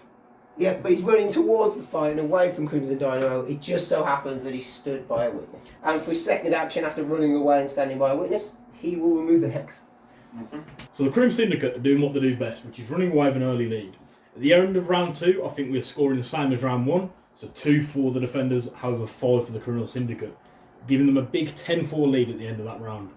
Yeah, but he's running towards the fight and away from Crimson Dynamo. It just so happens that he's stood by a witness. And for his second action, after running away and standing by a witness, he will remove the hex. Okay. So the Criminal Syndicate are doing what they do best, which is running away with an early lead. At the end of round 2, I think we're scoring the same as round 1. So 2 for the Defenders, however 5 for the Criminal Syndicate. Giving them a big 10-4 lead at the end of that round.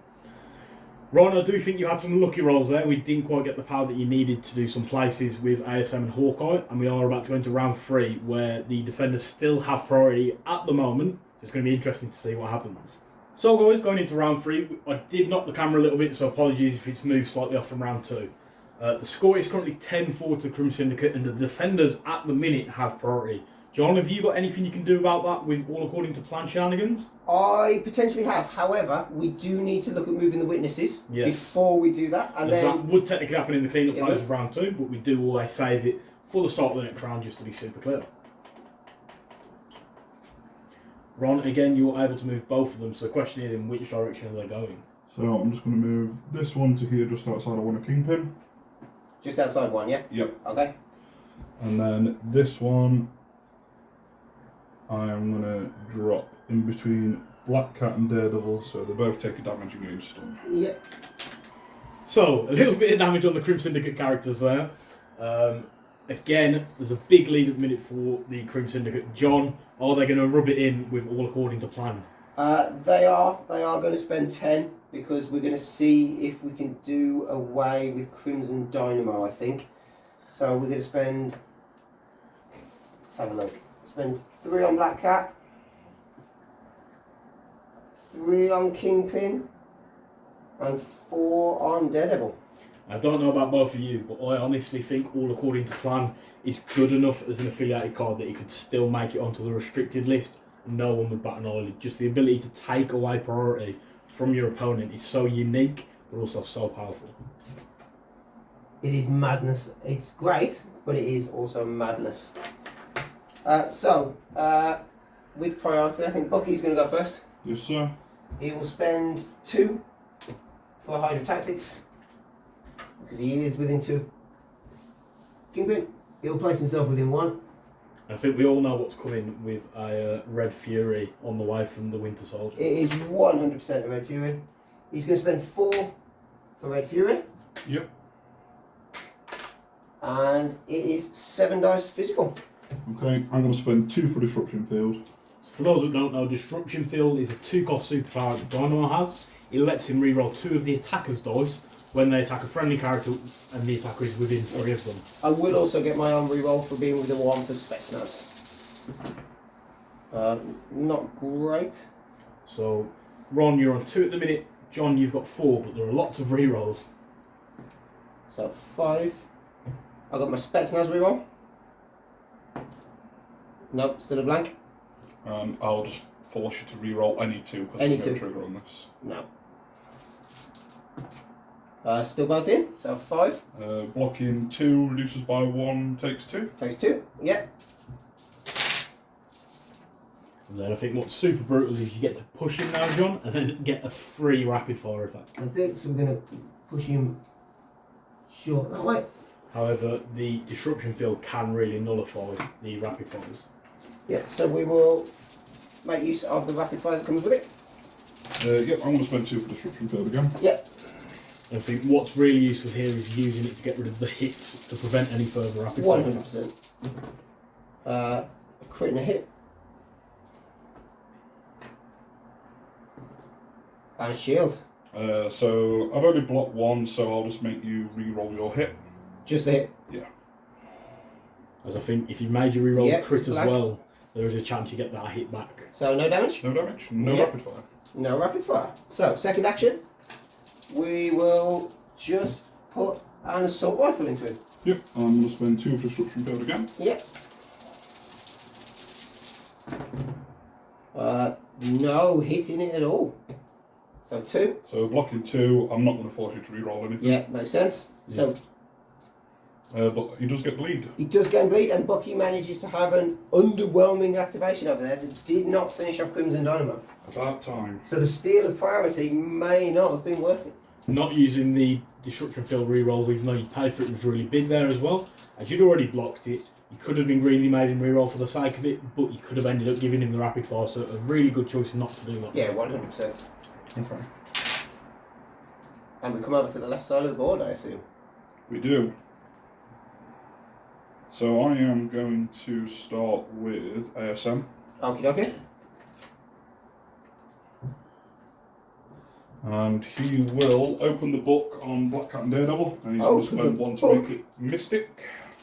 Ron, I do think you had some lucky rolls there. We didn't quite get the power that you needed to do some places with ASM and Hawkeye, and we are about to go into round 3, where the Defenders still have priority at the moment. So it's going to be interesting to see what happens. So guys, going into round 3, I did knock the camera a little bit, so apologies if it's moved slightly off from round 2. The score is currently 10-4 to Criminal Syndicate, and the Defenders at the minute have priority. John, have you got anything you can do about that with all according to plan shenanigans? I potentially have. However, we do need to look at moving the witnesses before we do that. And As then that would technically happen in the clean-up Yeah, phase of round 2, but we do always save it for the start of the next round just to be super clear. Ron, again, you're able to move both of them, so the question is in which direction are they going? So I'm just going to move this one to here just outside of one of Kingpin. just outside 1, yeah? Yep. Okay. And then this one I'm going to drop in between Black Cat and Daredevil, so they both take a damage and getting stunned. Yeah. So, a little bit of damage on the Crim Syndicate characters there. Again, there's a big lead at the minute for the Crim Syndicate. John, are they going to rub it in with all according to plan? They are going to spend 10 because we're going to see if we can do away with Crimson Dynamo, I think. So we're going to spend, let's have a look, spend 3 on Black Cat, 3 on Kingpin, and 4 on Daredevil. I don't know about both of you, but I honestly think All According to Plan is good enough as an affiliated card that it could still make it onto the restricted list. No one would bat an eyelid. Just the ability to take away priority from your opponent is so unique, but also so powerful. It is madness. It's great, but it is also madness. With priority, I think Bucky's going to go first. Yes, sir. He will spend 2 for Hydra Tactics, because he is within 2. Kingpin, he'll place himself within 1. I think we all know what's coming with a Red Fury on the way from the Winter Soldier. It is 100% a Red Fury. He's going to spend 4 for Red Fury. Yep. And it is 7 dice physical. Okay, I'm going to spend 2 for Disruption Field. So for those that don't know, Disruption Field is a 2-cost superpower that Dynamo has. It lets him reroll 2 of the attacker's dice when they attack a friendly character and the attacker is within 3 of them. I will also get my own reroll for being within 1 for Spetsnaz. Not great. So, Ron, you're on 2 at the minute. John, you've got 4, but there are lots of rerolls. So 5. I got my Spetsnaz reroll. Nope, still a blank. I'll just force you to reroll any 2 because Any there's no 2. trigger on this. No. Still both in, so 5. Blocking 2 reduces by 1, takes 2. Takes 2, yeah. And then I think what's super brutal is you get to push him now, John, and then get a free rapid fire attack. That's it, so we're going to push him short that way. However, the Disruption Field can really nullify the rapid fires. Yeah, so we will make use of the rapid fire that comes with it. Yep, I'm going to spend 2 for Disruption Field again. Yep. I think what's really useful here is using it to get rid of the hits to prevent any further rapid 100%. A crit and a hit. And a shield. So I've only blocked 1, so I'll just make you re-roll your hit. Just a hit. Yeah. As I think if you made your reroll Yep, crit as black. well, there is a chance you get that hit back. So no damage? No damage, no Yep. rapid fire. No rapid fire. So, second action, we will just put an assault rifle into him. Yep, I'm going to spend 2 for Disruption Field again. Yep. No hitting it at all. So 2. So blocking 2, I'm not going to force you to re-roll anything. Yeah, makes sense. So but he does get bleed. he does gain bleed, and Bucky manages to have an underwhelming activation over there that did not finish off Crimson Dynamo. About time. So the steal of priority may not have been worth it. Not using the Disruption Field rerolls, even though you paid for it, was really big there as well. As you'd already blocked it, you could have been greedy, made him reroll for the sake of it, but you could have ended up giving him the rapid fire, so a really good choice not to do that. Yeah, 100%. Okay. And we come over to the left side of the board, I assume. We do. So I am going to start with ASM. Okie dokie. And he will open the book on Black Cat and Daredevil, and he's going to Open spend the 1 to book. make it Mystic.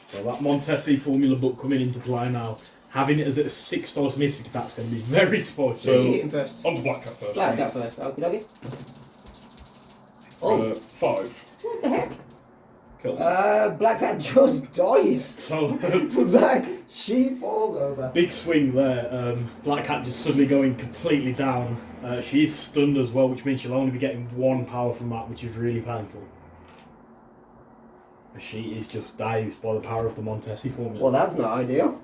So that Montesi formula book coming into play now, having it as a 6 dice Mystic, that's going to be very spicy. So you hit him first. On to Black Cat first. Black Cat first. Okie dokie. Oh, 5. what the heck? Kills. Black Cat just dies. So, Like, she falls over. big swing there. Black Cat just suddenly going completely down. She is stunned as well, which means she'll only be getting 1 power from that, which is really painful. She is just dazed by the power of the Montesi formula. Well, that's not ideal.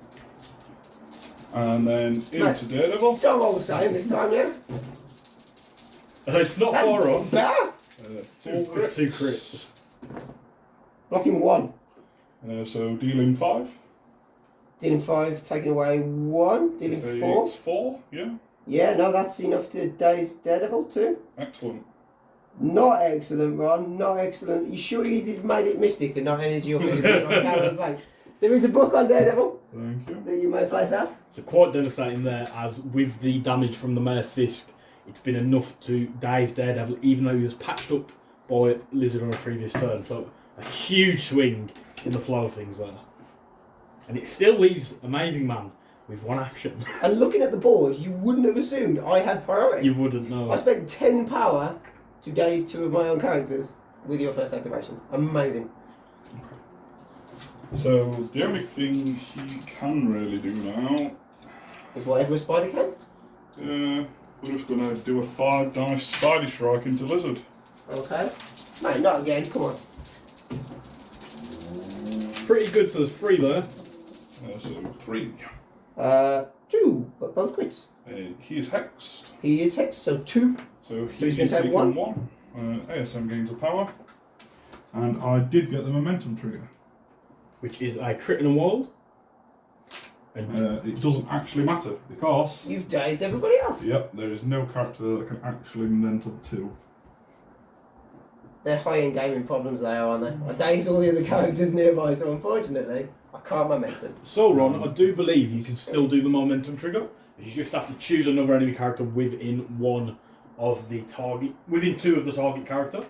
And then No. into Daredevil. Don't roll the same this time, yeah? It's not That's far off. better. 2 All with crits. 2 crits. Blocking 1. So dealing 5. Dealing 5, taking away 1. Dealing So 4. it's 4, yeah. Yeah, no, that's enough to daze Daredevil too. Excellent. Not excellent, Ron. Not excellent. You sure you did made it Mystic and not energy or physical? So I can't blank. There is a book on Daredevil Thank you. that you may place out. So quite devastating there, as with the damage from the Mayor Fisk, it's been enough to daze Daredevil, even though he was patched up by Lizard on a previous turn. So a huge swing in the flow of things there. And it still leaves Amazing Man with 1 action. And looking at the board, you wouldn't have assumed I had priority. You wouldn't know. I spent 10 power to daze 2 of my own characters with your first activation. Amazing. So the only thing he can really do now Is whatever a spider can. we're just gonna do a 5 dice Spidey strike into Lizard. Okay. Mate, not again. Come on. Pretty good, so there's 3 there. So 3. 2, but both crits. He is hexed. He is hexed, so 2. So he's he's gonna take taken 1. ASM gains a power. And I did get the momentum trigger. Which is a crit in a wild. And It doesn't actually matter because, You've dazed everybody else. yep, there is no character that can actually momentum 2. They're high-end gaming problems, they are, aren't they? I dazed all the other characters nearby, so unfortunately, I can't momentum. so, Ron, I do believe you can still do the momentum trigger. You just have to choose another enemy character within 1 of the target, within 2 of the target character.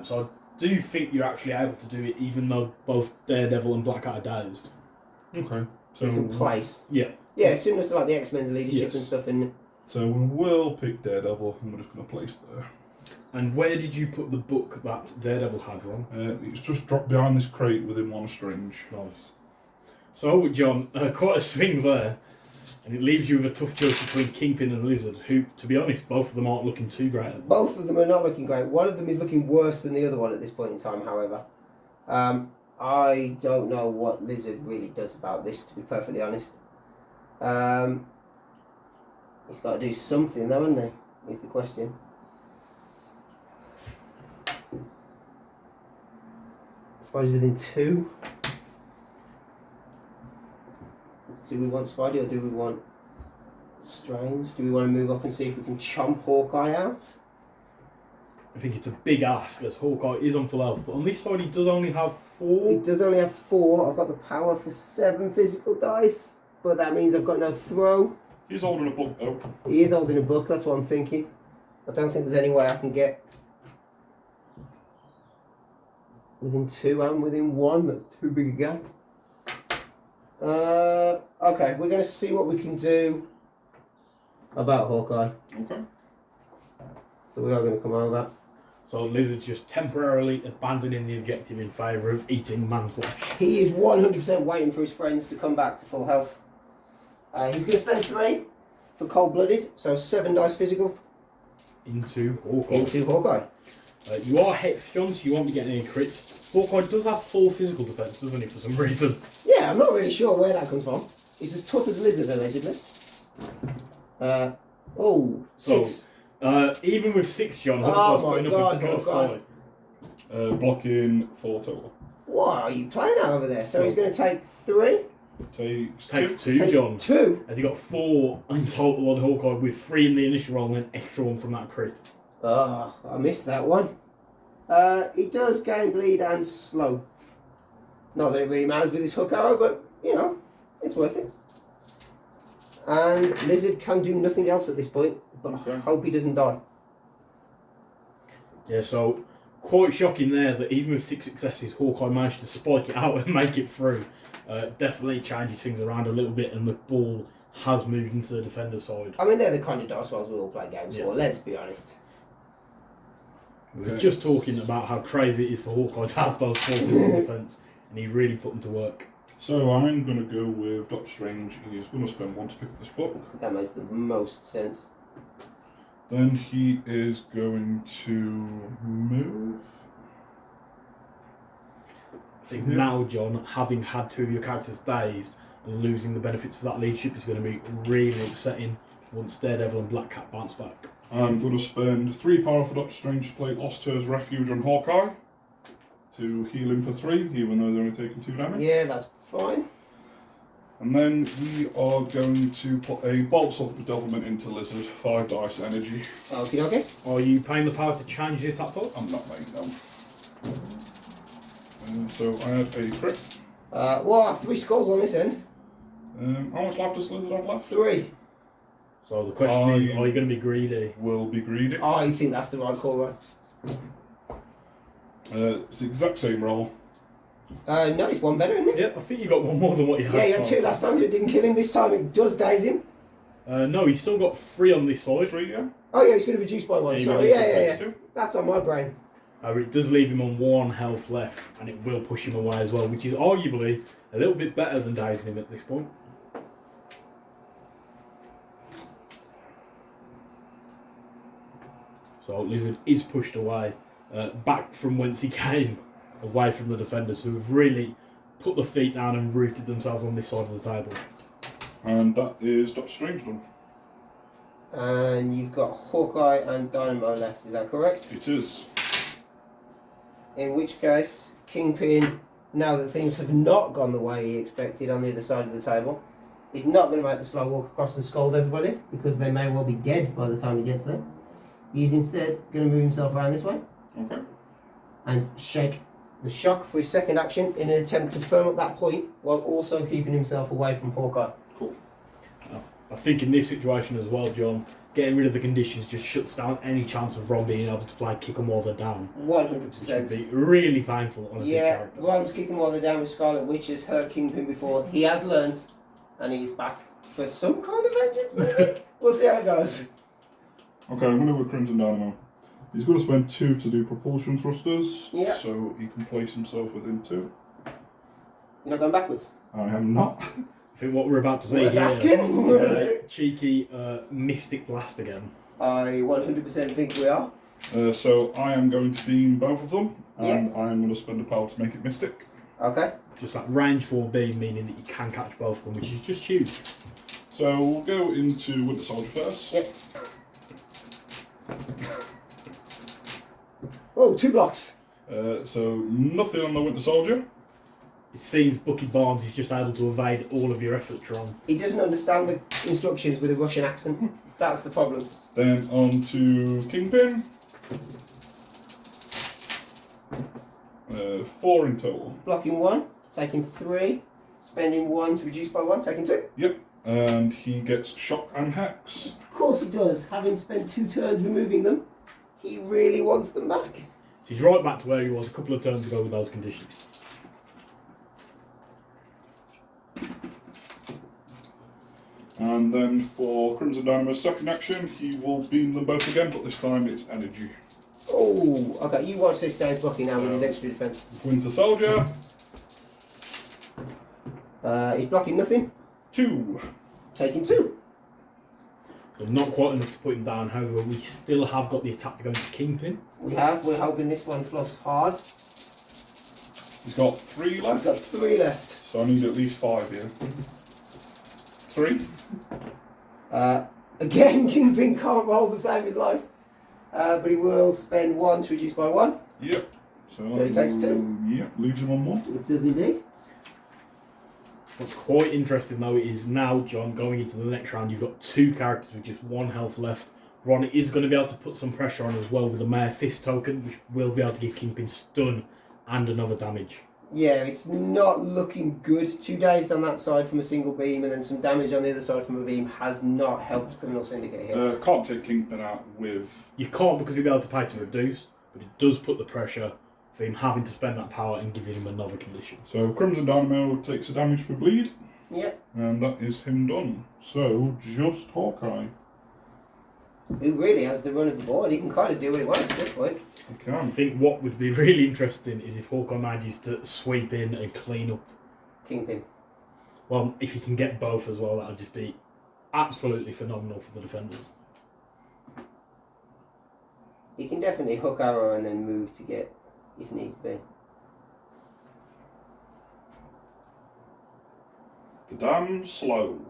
So I do think you're actually able to do it, even though both Daredevil and Black Cat are dazed. Okay. So you can place. Yeah. Yeah, similar to like the X-Men's leadership Yes. and stuff. And So we will pick Daredevil and we're just going to place there. And where did you put the book that Daredevil had, Ron? It's just dropped behind this crate within 1 of Strange. Nice. So, John, quite a swing there. And it leaves you with a tough choice between Kingpin and Lizard, who, to be honest, both of them aren't looking too great. both of them are not looking great. One of them is looking worse than the other one at this point in time, however. I don't know what Lizard really does about this, to be perfectly honest. He's got to do something, though, hasn't he? Is the question. I suppose within 2. Do we want Spidey or do we want Strange? Do we want to move up and see if we can chomp Hawkeye out? I think it's a big ask, as Hawkeye is on full health, but on this side he does only have 4. He does only have 4. I've got the power for 7 physical dice, but that means I've got no throw. He's holding a book though. He is holding a book, that's what I'm thinking. I don't think there's any way I can get within 2 and within 1. That's too big a gap. Okay, we're going to see what we can do about Hawkeye. Okay. So we are going to come over. So Lizard's just temporarily abandoning the objective in favour of eating man flesh. He is 100% waiting for his friends to come back to full health. He's going to spend 3 for cold-blooded, so 7 dice physical Into Hawkeye. into Hawkeye. You are hexed, John, so you won't be getting any crits. Hawkeye does have 4 physical defence, doesn't he, for some reason? Yeah, I'm not really sure where that comes from. He's as tough as Lizard, allegedly. 6. Even with 6, John, Oh Hawkeye's my putting God, up a good Hawkeye. fight. Blocking 4 total. What are you playing out over there? So he's going to take 3? Takes 2, Takes John. 2? Has he got 4 in total on Hawkeye, with 3 in the initial roll and an extra 1 from that crit? Oh, I missed that one. He does gain bleed and slow. Not that it really matters with his hook arrow, but, you know, it's worth it. And Lizard can do nothing else at this point, but I hope he doesn't die. Yeah, so quite shocking there that even with 6 successes, Hawkeye managed to spike it out and make it through. Definitely changes things around a little bit, and the ball has moved into the defender's side. I mean, they're the kind of dice rolls we all play games Yeah. for, let's be honest. We were just talking about how crazy it is for Hawkeye to have those 4 physical defence, and he really put them to work. So I'm going to go with Doctor Strange. He is going to spend 1 to pick up this book. That makes the most sense. Then he is going to move. I think now, John, having had 2 of your characters dazed and losing the benefits of that leadership is going to be really upsetting once Daredevil and Black Cat bounce back. I'm going to spend 3 power for Doctor Strange to play Oster's Refuge on Hawkeye to heal him for 3, even though they're only taking 2 damage. Yeah, that's fine. And then we are going to put a Bolt of Bedevilment into Lizard, 5 dice energy. Okay, okay. Are you paying the power to change the attack pool? I'm not making them. So I had a crit. Well, 3 skulls on this end. How much life does Lizard have left? 3. So the question is, are you going to be greedy? Will be greedy. I think that's the right call, right? It's the exact same roll. No, it's one better, isn't it? Yeah, I think you got one more than what you had. Yeah, you had 2 last time, so it didn't kill him. This time it does daze him. No, he's still got 3 on this side. 3, yeah. Oh yeah, he's going to reduce by 1. Yeah, Sorry, yeah. 2. That's on my brain. It does leave him on 1 health left, and it will push him away as well, which is arguably a little bit better than dazing him at this point. So Lizard is pushed away, back from whence he came, away from the defenders who have really put the feet down and rooted themselves on this side of the table. And that is Doctor Strange done. And you've got Hawkeye and Dynamo left, is that correct? It is. In which case, Kingpin, now that things have not gone the way he expected on the other side of the table, is not going to make the slow walk across and scold everybody, because they may well be dead by the time he gets there. He's instead going to move himself around this way. Okay. And shake the shock for his second action in an attempt to firm up that point, while also keeping himself away from Hawkeye. Cool. I think in this situation as well, John, getting rid of the conditions just shuts down any chance of Ron being able to play kick 'em while they're down. 100%. Which would be really painful on a big Yeah, character. Ron's kicking while they're down with Scarlet Witch has hurt Kingpin before. He has learned, and he's back for some kind of vengeance, maybe? We'll see how it goes. Okay, I'm going to go with Crimson Dynamo. He's going to spend 2 to do propulsion thrusters, Yeah. so he can place himself within 2. You're not going backwards? I am not. I think what we're about to see Worth here asking. is a cheeky Mystic Blast again. I 100% think we are. So I am going to beam both of them, and Yeah. I'm going to spend a power to make it Mystic. Okay. Just that range 4 beam, meaning that you can catch both of them, which is just huge. So we'll go into Winter Soldier first. Yep. Oh, 2 blocks. So nothing on the Winter Soldier. It seems Bucky Barnes is just able to evade all of your efforts, Ron. He doesn't understand the instructions with a Russian accent. That's the problem. Then on to Kingpin. 4 in total. Blocking 1, taking 3, spending 1 to reduce by 1, taking 2. Yep. And he gets Shock and Hex. Of course he does. Having spent 2 turns removing them, he really wants them back. So he's right back to where he was a couple of turns ago with those conditions. And then for Crimson Dynamo's second action, he will beam them both again, but this time it's energy. Oh, okay. You watch this guy's Bucky now with his extra defense. Winter Soldier. He's blocking nothing. 2. Taking 2. So not quite enough to put him down, however, we still have got the attack to go into Kingpin. We have. We're hoping this one fluffs hard. He's got 3 We've left. got 3 left. So I need at least 5 here. 3. Again, Kingpin can't roll to save his life. But he will spend 1 to reduce by 1. Yep. So he takes 2. Yep, leaves him on 1. It does indeed. What's quite interesting though is now, John, going into the next round, you've got 2 characters with just 1 health left. Ron is going to be able to put some pressure on as well with a Mayor Fist token, which will be able to give Kingpin stun and another damage. Yeah, it's not looking good. 2 dazed on that side from a single beam, and then some damage on the other side from a beam has not helped Criminal Syndicate here. Can't take Kingpin out with... You can't because he'll be able to pay to reduce, but it does put the pressure for him having to spend that power and giving him another condition. So Crimson Dynamo takes a damage for bleed, Yep. and that is him done. So just Hawkeye. He really has the run of the board. He can kind of do what he wants at this point. He I can. think what would be really interesting is if Hawkeye manages to sweep in and clean up. Kingpin. Well, if he can get both as well, that would just be absolutely phenomenal for the defenders. He can definitely hook arrow and then move to get, if needs be. The damn slow.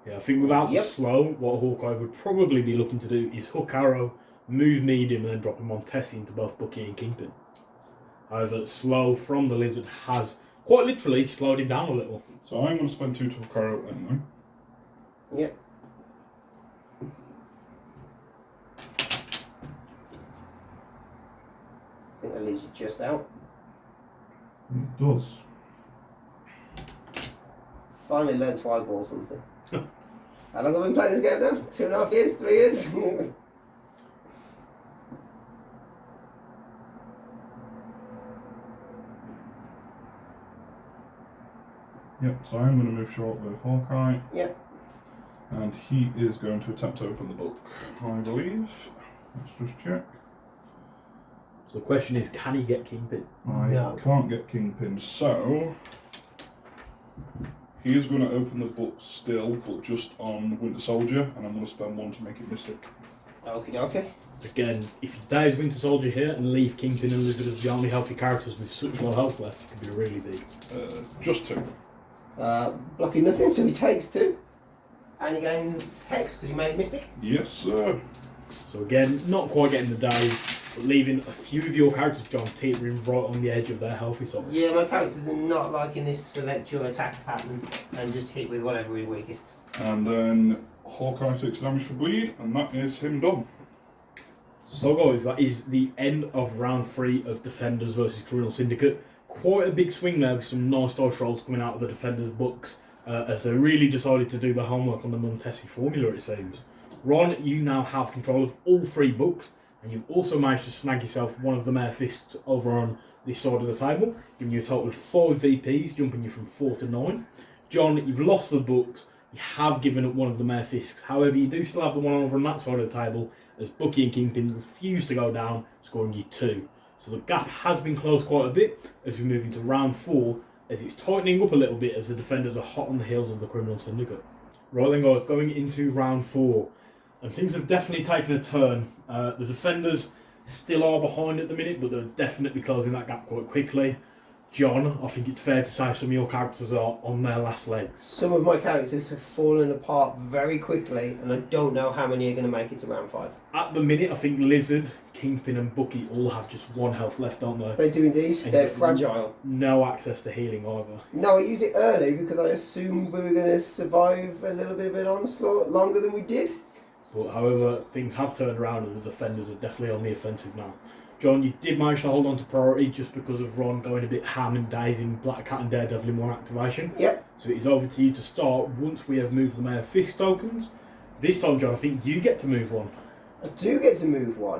Yeah, I think without Yep. the slow, what Hawkeye would probably be looking to do is hook arrow, move medium, and then drop him on Tessie into both Bucky and Kingpin. However, slow from the Lizard has quite literally slowed him down a little. So I'm going to spend 2 to hook arrow anyway. Yep. I think that leaves you just out. It does. Finally learned to eyeball something. How long have I been playing this game now? 2.5 years? 3 years? Yep, so I'm going to move short with Hawkeye. Yep. And he is going to attempt to open the book, I believe. Let's just check. So the question is, can he get Kingpin? I can't get Kingpin, so he is going to open the book still, but just on Winter Soldier, and I'm going to spend 1 to make it Mystic. Okay. Again, if you Dave's Winter Soldier here and leave Kingpin and Lizard as the only healthy characters with such low health left, it can be really big. Just 2. Blocking nothing, so he takes 2. And he gains Hex because he made Mystic. Yes, sir. So again, not quite getting the Dave, but leaving a few of your characters, John, teetering right on the edge of their healthy side. Yeah, my characters are not liking this select your attack pattern and just hit with whatever is weakest. And then Hawkeye takes damage for bleed, and that is him done. So guys, that is the end of round 3 of Defenders versus Criminal Syndicate. Quite a big swing there with some nice dice rolls coming out of the Defenders books as they really decided to do the homework on the Montesi formula, it seems. Ron, you now have control of all 3 books, and you've also managed to snag yourself one of the Mayor Fists over on this side of the table, giving you a total of 5 VPs, jumping you from 4 to 9. John, you've lost the books, you have given up one of the Mayor Fists, however you do still have the one over on that side of the table, as Bucky and Kingpin refuse to go down, scoring you 2. So the gap has been closed quite a bit as we move into round 4, as it's tightening up a little bit as the Defenders are hot on the heels of the Criminal Syndicate. Right then guys, going into round 4, and things have definitely taken a turn. The Defenders still are behind at the minute, but they're definitely closing that gap quite quickly. John, I think it's fair to say some of your characters are on their last legs. Some of my characters have fallen apart very quickly, and I don't know how many are going to make it to round 5. At the minute, I think Lizard, Kingpin and Bucky all have just 1 health left, don't they? They do indeed. And they're fragile. No access to healing either. No, I used it early because I assumed we were going to survive a little bit of an onslaught longer than we did. But however, things have turned around and the Defenders are definitely on the offensive now. John, you did manage to hold on to priority just because of Ron going a bit ham and dazing Black Cat and Daredevil in 1 activation. Yep. So it is over to you to start once we have moved the Mayor Fisk tokens. This time, John, I think you get to move 1. I do get to move 1.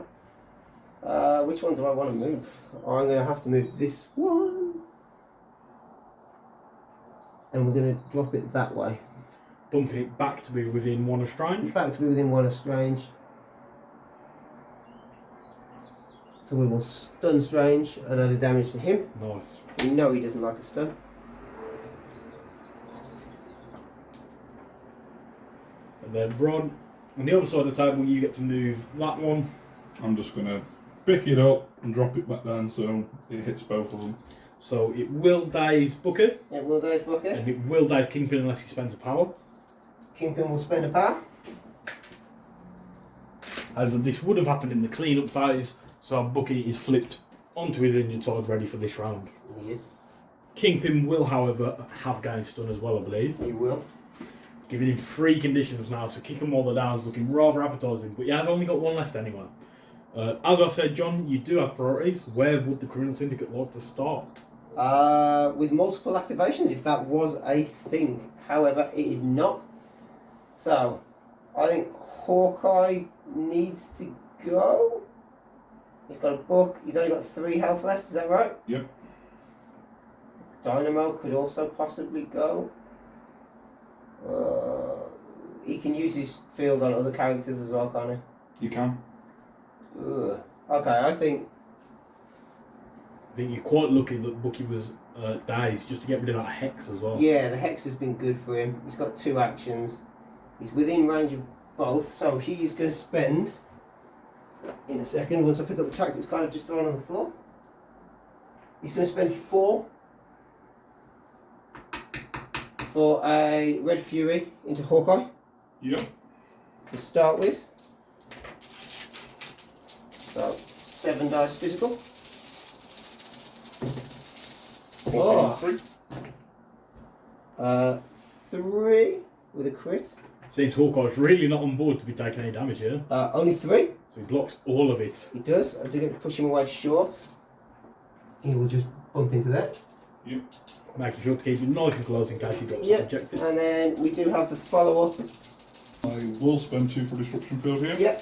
Which one do I want to move? I'm going to have to move this one. And we're going to drop it that way. Bumping it back to be within 1 of Strange. Back to be within 1 of Strange. So we will stun Strange and add a damage to him. Nice. We know he doesn't like a stun. And then Ron, on the other side of the table, you get to move that one. I'm just going to pick it up and drop it back down so it hits both of them. So it will daze Booker. It will daze Booker. And it will daze Kingpin unless he spends a power. Kingpin will spend a power. However, this would have happened in the clean-up phase, so Bucky is flipped onto his injured side ready for this round. He is. Kingpin will, however, have gained stun as well, I believe. He will. Giving him 3 conditions now, so kick him while they're down is looking rather appetising, but he has only got 1 left anyway. As I said, John, you do have priorities. Where would the Criminal Syndicate like to start? With multiple activations, if that was a thing. However, it is not. So, I think Hawkeye needs to go. He's got a book. He's only got 3 health left, is that right? Yep. Dynamo could also possibly go. He can use his field on other characters as well, can't he? You can. Ugh. Okay, I think you're quite lucky that Bucky was dazed just to get rid of that Hex as well. yeah, the Hex has been good for him. He's got 2 actions. He's within range of both, so he's going to spend, in a second, once I pick up the tactics kind of just thrown on the floor, he's going to spend 4 for a Red Fury into Hawkeye Yep. to start with. So, 7 dice physical. Oh. 3. 3 with a crit. Seems Hawkeye's really not on board to be taking any damage here. Only 3. So he blocks all of it. He does. I do get to push him away short. He will just bump into that. Yep. Making sure to keep it nice and close in case he drops Yep. the objective. And then we do have the follow-up I will spend 2 for Disruption Field here. Yep.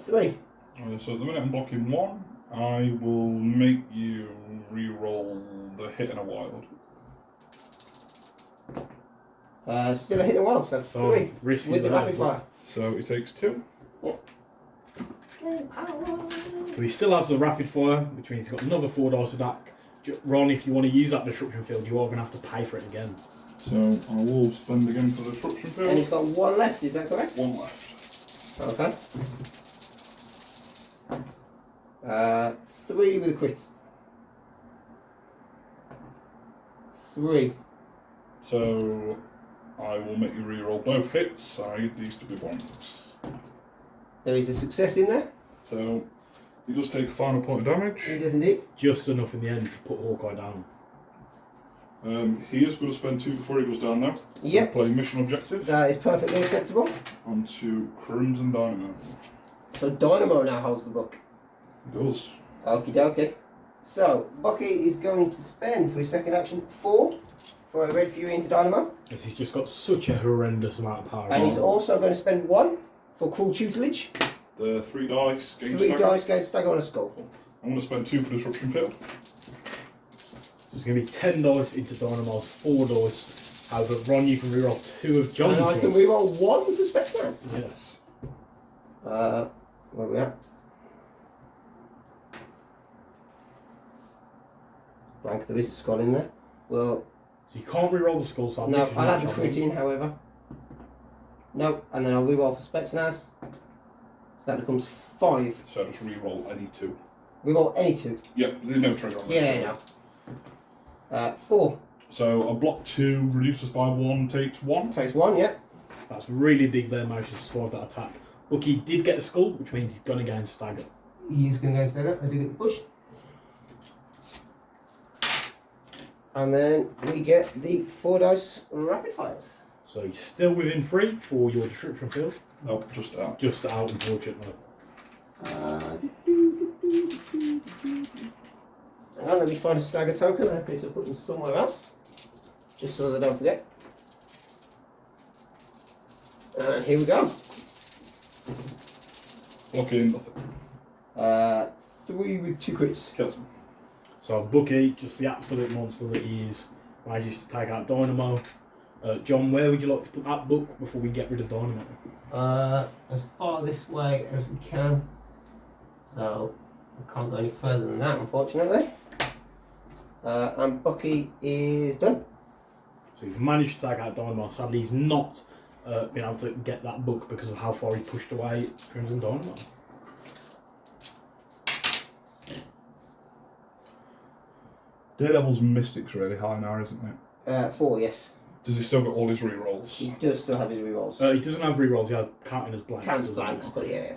3. So at the minute I'm blocking 1. I will make you re-roll the hit in a wild. Still a hit in a while, so 3 risky with the there, rapid fire. So he takes 2. So he still has the rapid fire, which means he's got another 4 dice attack. Ron, if you want to use that disruption field, you are going to have to pay for it again. So I will spend again for the Disruption Field. And he's got 1 left, is that correct? 1 left. Okay. 3 with the crits. 3. So I will make you re-roll both hits. I need these to be 1s. There is a success in there. So he does take a final point of damage. He does indeed. Just enough in the end to put Hawkeye down. He is going to spend 2 before he goes down now. Yep. Play mission objective. That is perfectly acceptable. Onto Crimson Dynamo. So Dynamo now holds the book. He does. Okie dokie. So Bucky is going to spend for his second action 4 for a Red Fury into Dynamo. Because he's just got such a horrendous amount of power. And he's also going to spend 1 for Cruel Tutelage. The 3 dice gain 3 stagger. dice goes stagger on a skull. I'm going to spend 2 for Disruption Field. There's going to be 10 dice into Dynamo's 4 dice. However, Ron, you can reroll 2 of John's. And I can reroll 1 for Spectres. Yes. Where are we at? Blank, there is a skull in there. Well, So you can't reroll the skull side. no, because I'll you're add the not crit shuffling. in, however. No, and then I'll reroll for Spetsnaz. So that becomes 5. So I just re-roll any 2. Reroll any 2. Yep, there's no trigger on Yeah, this. no. 4. So a block 2 reduces by 1, takes 1. Takes 1, yeah. That's really big there, managed to survive that attack. Bucky did get the skull, which means he's going to gain stagger. He's going to go stagger. I do get the push. And then we get the 4 dice rapid fires. So he's still within 3 for your description field. Nope, just out. Just out, unfortunately. Hang on, let me find a stagger token. I need to put them somewhere else, just so that I don't forget. And here we go. Blocking nothing. 3 with 2 crits. Kills him. So Bucky, just the absolute monster that he is, manages to take out Dynamo. John, where would you like to put that book before we get rid of Dynamo? As far this way as we can. So I can't go any further than that, unfortunately. And Bucky is done. So he's managed to take out Dynamo. Sadly, he's not been able to get that book because of how far he pushed away Crimson Dynamo. Daredevil's Mystique's really high now, isn't it? 4, yes. Does he still got all his rerolls? He does still have his rerolls. He doesn't have rerolls, he has counting as blanks. Counts doesn't he? blanks, but yeah.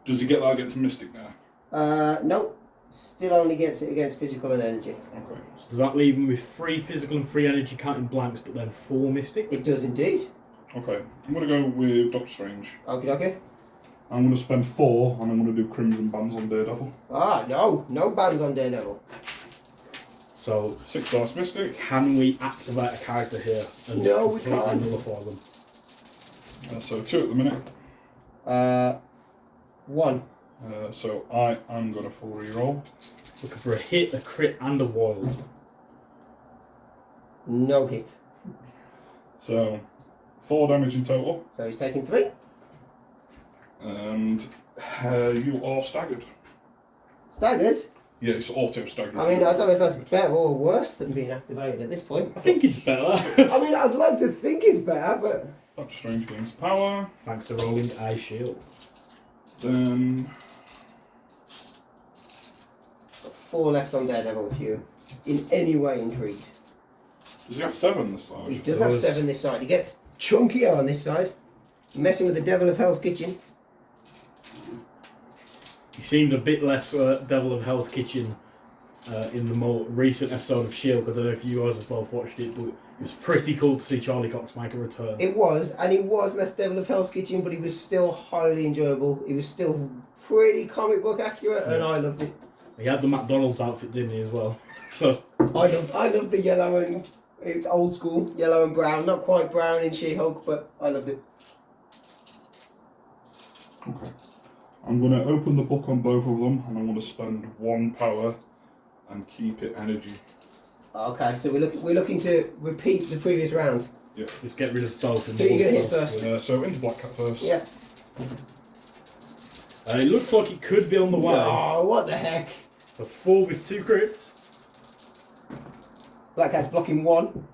Does he get that against Mystique now? No. Still only gets it against physical and energy. Okay. So does that leave him with 3 physical and 3 energy counting blanks, but then 4 mystic? It does indeed. Okay. I'm going to go with Doctor Strange. Okie dokie. I'm going to spend 4 and I'm going to do Crimson Bands on Daredevil. Ah, no. No bans on Daredevil. So 6 dice Mystic. can we activate a character here and No, we completely can't. nullify them? So 2 at the minute. 1. So I am going to full reroll. Looking for a hit, a crit, and a wild. No hit. So 4 damage in total. So he's taking 3. And you are staggered. Staggered. Yeah, it's auto staggered. I mean, I don't know if that's better or worse than being activated at this point. I think it's better. I mean, I'd like to think it's better, but... Doctor Strange gains power. Thanks to rolling a shield. Then 4 left on Daredevil if you're in any way intrigued. does he have 7 this time? He does have 7 this side. He gets chunkier on this side. Messing with the Devil of Hell's Kitchen. He seemed a bit less Devil of Hell's Kitchen in the more recent episode of S.H.I.E.L.D. I don't know if you guys have both watched it, but it was pretty cool to see Charlie Cox make a return. It was, and he was less Devil of Hell's Kitchen, but he was still highly enjoyable. He was still pretty comic book accurate, and I loved it. He had the McDonald's outfit, didn't he, as well? So I love the yellow and It's old school, yellow and brown. Not quite brown in She-Hulk, but I loved it. Okay. I'm going to open the book on both of them, and I'm going to spend 1 power and keep it energy. Okay, so we're looking to repeat the previous round. Yeah. Just get rid of both. Who are you going to hit first? So into Black Cat first. Yeah. It looks like it could be on the way. Oh, what the heck? So 4 with 2 crits. Black Cat's blocking 1.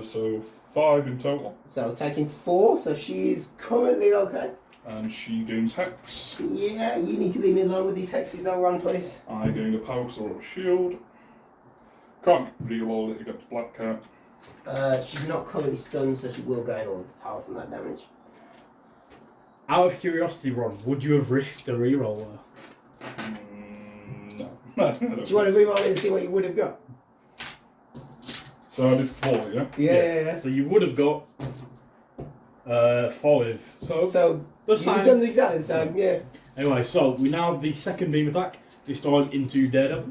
So 5 in total. So taking 4, so she's currently okay. And she gains Hex. Yeah, you need to leave me alone with these hexes though, Ron, please. I gain a Power Sword of Shield. Can't reroll it against Black Cat. She's not currently stunned, so she will gain all the power from that damage. Out of curiosity, Ron, would you have risked a reroll there? No. Do you want to reroll it and see what you would have got? So I did 4, yeah? Yeah. So you would have got 5. So the you've same. done exactly the same, yeah. Anyway, so we now have the second beam attack, this time into Daredevil.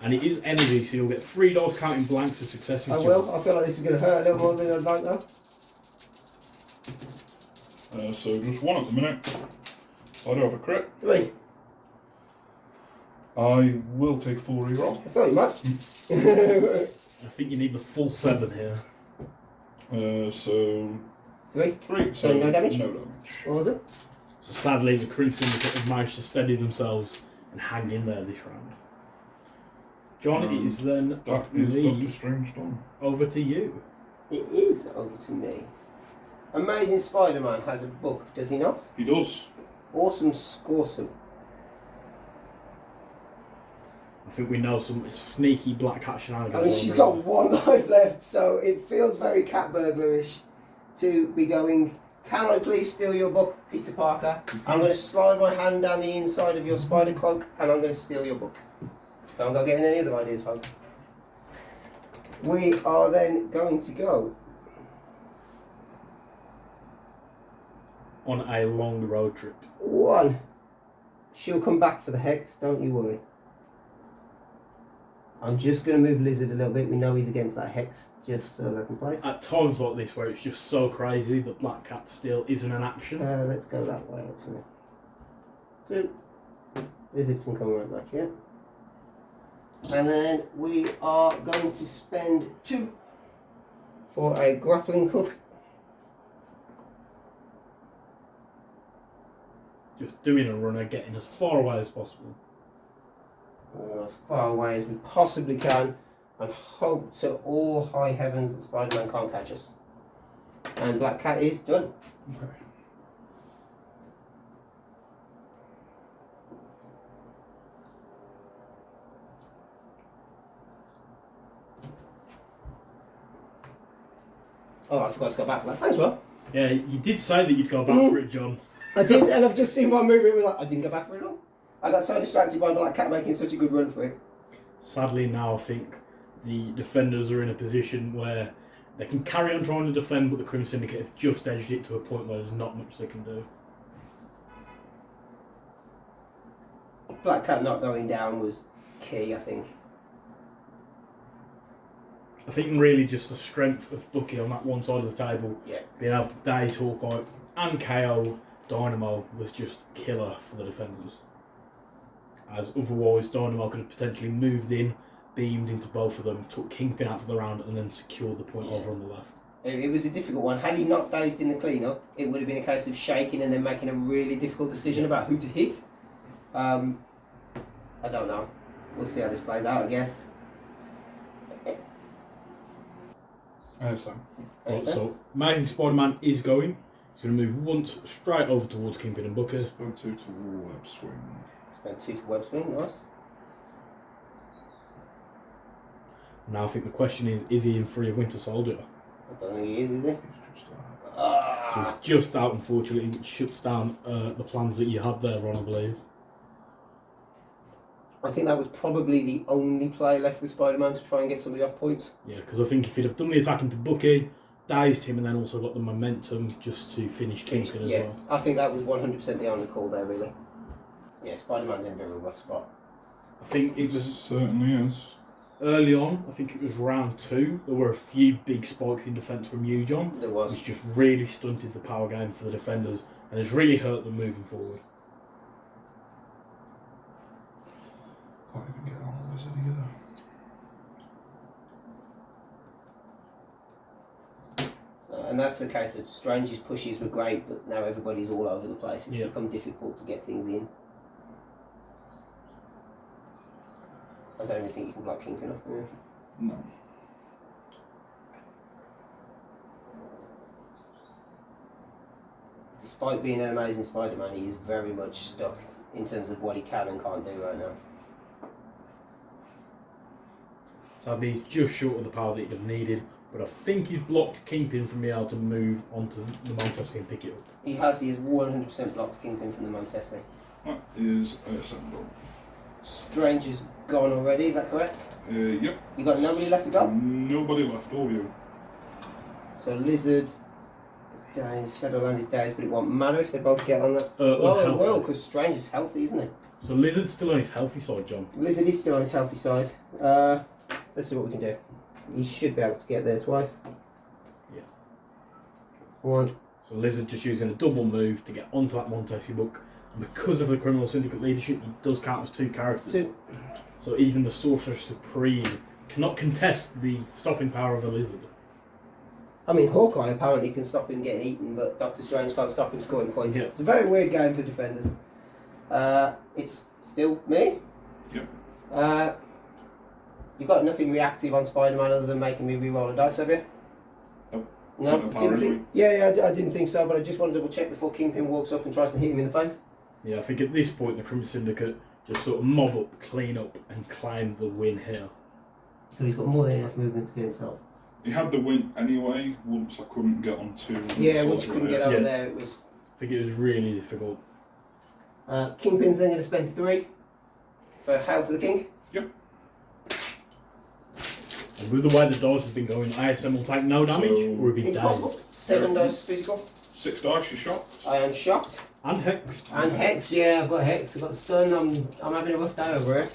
And it is energy, so you'll get 3 dice counting blanks as successive. I will. I feel like this is going to hurt a little more than I'd like though. So just 1 at the minute. I do have a crit. 3. I will take full reroll. I thought you might. I think you need the full 7 here. So 3. 3. So no damage? No damage. What was it? So sadly, the Criminal Syndicate have managed to steady themselves and hang in there this round. John, it is then That is Doctor Strange done. over to you. It is over to me. Amazing Spider-Man has a book, does he not? He does. Awesome Scorsome. I think we know some sneaky Black Cat shenanigans. I mean, she's got 1 life left, so it feels very cat burglarish to be going, can I please steal your book, Peter Parker? I'm going to slide my hand down the inside of your spider cloak and I'm going to steal your book. Don't go getting any other ideas, folks. We are then going to go on a long road trip. 1. She'll come back for the hex, don't you worry. I'm just going to move Lizard a little bit. We know he's against that hex, just so as I can place. At times like this, where it's just so crazy that Black Cat still isn't an action. Let's go that way, actually. 2. Lizard can come right back here. And then we are going to spend 2 for a grappling hook. Just doing a runner, getting as far away as possible. As far away as we possibly can, and hope to all high heavens that Spider-Man can't catch us. And Black Cat is done. Okay. Oh, I forgot to go back for that. Thanks, Rob. Yeah, you did say that you'd go back for it, John. I did, and I've just seen one movie and was like, I didn't go back for it all. I got so distracted by Black Cat making such a good run for it. Sadly now I think the defenders are in a position where they can carry on trying to defend, but the Criminal Syndicate have just edged it to a point where there's not much they can do. Black Cat not going down was key, I think. I think really just the strength of Bucky on that one side of the table, being able to daze Hawkeye and KO Dynamo was just killer for the defenders. As otherwise Dynamo could have potentially moved in, beamed into both of them, took Kingpin out for the round and then secured the point over on the left. It was a difficult one. Had he not dazed in the clean-up, it would have been a case of shaking and then making a really difficult decision about who to hit. I don't know. We'll see how this plays out, I guess. Right, so Amazing Spider-Man is going. He's going to move once straight over towards Kingpin and Booker. Spend 2 to web swing. Spend 2 to web swing, nice. Now I think the question is he in free of Winter Soldier? I don't think he is he? He's just out. So he's just out, unfortunately, which shuts down the plans that you had there, Ron, I believe. I think that was probably the only play left with Spider-Man to try and get somebody off points. Yeah, because I think if he'd have done the attacking to Bucky, dazed him, and then also got the momentum just to finish Kingpin as well. I think that was 100% the only call there, really. Yeah, Spider-Man's in a bit of a rough spot. I think it was... certainly is. early on, I think it was round 2, there were a few big spikes in defence from you, John. There was. Which just really stunted the power game for the defenders and has really hurt them moving forward. Can't even get on a lizard either. And that's the case of Strange's pushes were great, but now everybody's all over the place. It's become difficult to get things in. I don't even think you can block Kingpin off. Yeah. No. Despite being an amazing Spider-Man, he is very much stuck in terms of what he can and can't do right now. Sadly, he's just short of the power that he'd have needed, but I think he's blocked Kingpin from being able to move onto the Montesi and pick it up. He has 100% blocked Kingpin from the Montesi. That is assemble. Strange is gone already, is that correct? Yep. You got nobody left to go? Nobody left, all you. So Lizard is dazed, Shadowland is dazed, but it won't matter if they both get on that. Well, it will, because Strange is healthy, isn't he? So Lizard's still on his healthy side, John. Lizard is still on his healthy side. Let's see what we can do. He should be able to get there twice. Yeah. One. So Lizard just using a double move to get onto that Montesi book. And because of the Criminal Syndicate leadership, he does count as 2 characters. 2. So even the Sorcerer Supreme cannot contest the stopping power of the Lizard. I mean, Hawkeye apparently can stop him getting eaten, but Doctor Strange can't stop him scoring points. Yeah. It's a very weird game for defenders. It's still me. Yep. You've got nothing reactive on Spider-Man other than making me re-roll a dice, have you? Nope. No? Not Didn't think, I didn't think so, but I just want to double check before Kingpin walks up and tries to hit him in the face. Yeah, I think at this point the Criminal Syndicate just sort of mob up, clean up and claim the win here. So he's got more than enough movement to get himself. He had the win anyway, once I couldn't get onto... Yeah, once you couldn't get over there, it was... I think it was really difficult. Kingpin's then going to spend 3 for Hail to the King. Yep. And with the way the dice has been going, ISM will take no damage or will be Impossible. dazed. 7 dice physical. 6 dice, you're shocked. I am shocked. And Hex. And Hex, yeah, I've got Hex, I've got Stun, I'm having a rough day over here.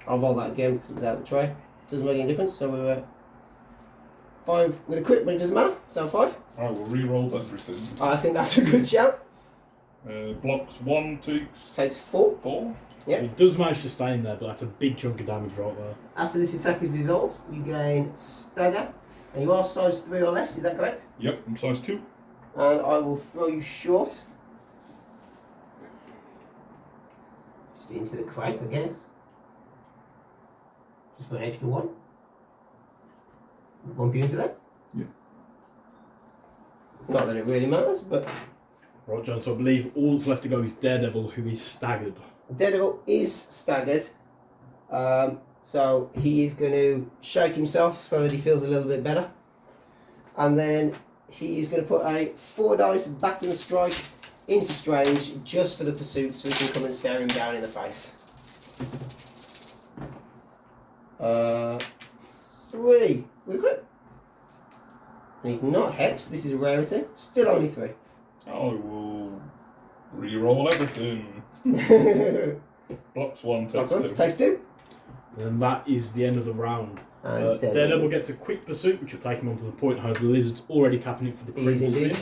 I'll roll that again because it was out of the tray. Doesn't make any difference, so we're 5 with a crit, but it doesn't matter, so 5. I will re-roll everything. I think that's a good shout. Blocks 1, Takes 4. 4. Yeah. So he does manage to stay in there, but that's a big chunk of damage right there. After this attack is resolved, you gain Stagger, and you are size 3 or less, is that correct? Yep, I'm size 2. And I will throw you short. Just into the crate, I guess. Just for an extra 1. Bump you into that? Yeah. Not that it really matters, but... Right, John, so I believe all that's left to go is Daredevil, who is staggered. Daredevil is staggered. So he is going to shake himself so that he feels a little bit better. And then he is going to put a 4 dice baton strike into Strange just for the pursuit so he can come and stare him down in the face. 3 with a crit. And he's not hexed, this is a rarity. Still only 3. I will re-roll everything. Blocks 1, takes 2. Takes 2. And that is the end of the round. And Daredevil gets a quick pursuit, which will take him onto the point. However, the Lizard's already capping it for the crit. Indeed.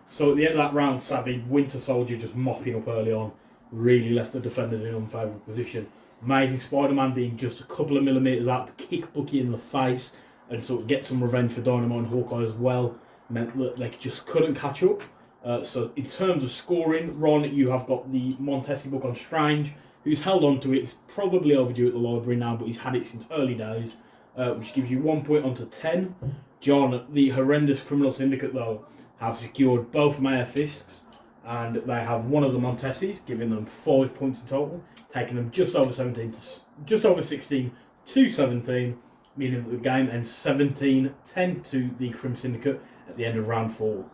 So at the end of that round, Savvy, Winter Soldier just mopping up early on, really left the defenders in an unfavourable position. Amazing Spider-Man being just a couple of millimetres out to kick Bucky in the face and sort of get some revenge for Dynamite and Hawkeye as well, meant that they just couldn't catch up. So in terms of scoring, Ron, you have got the Montesi book on Strange, who's held on to it. It's probably overdue at the library now, but he's had it since early days, which gives you 1 point onto 10. John, the horrendous Criminal Syndicate, though, have secured both Mayor Fisks, and they have one of the Montesis, giving them 5 points in total, taking them just over 16 to 17, meaning that the game ends 17-10 to the Crim Syndicate at the end of round 4.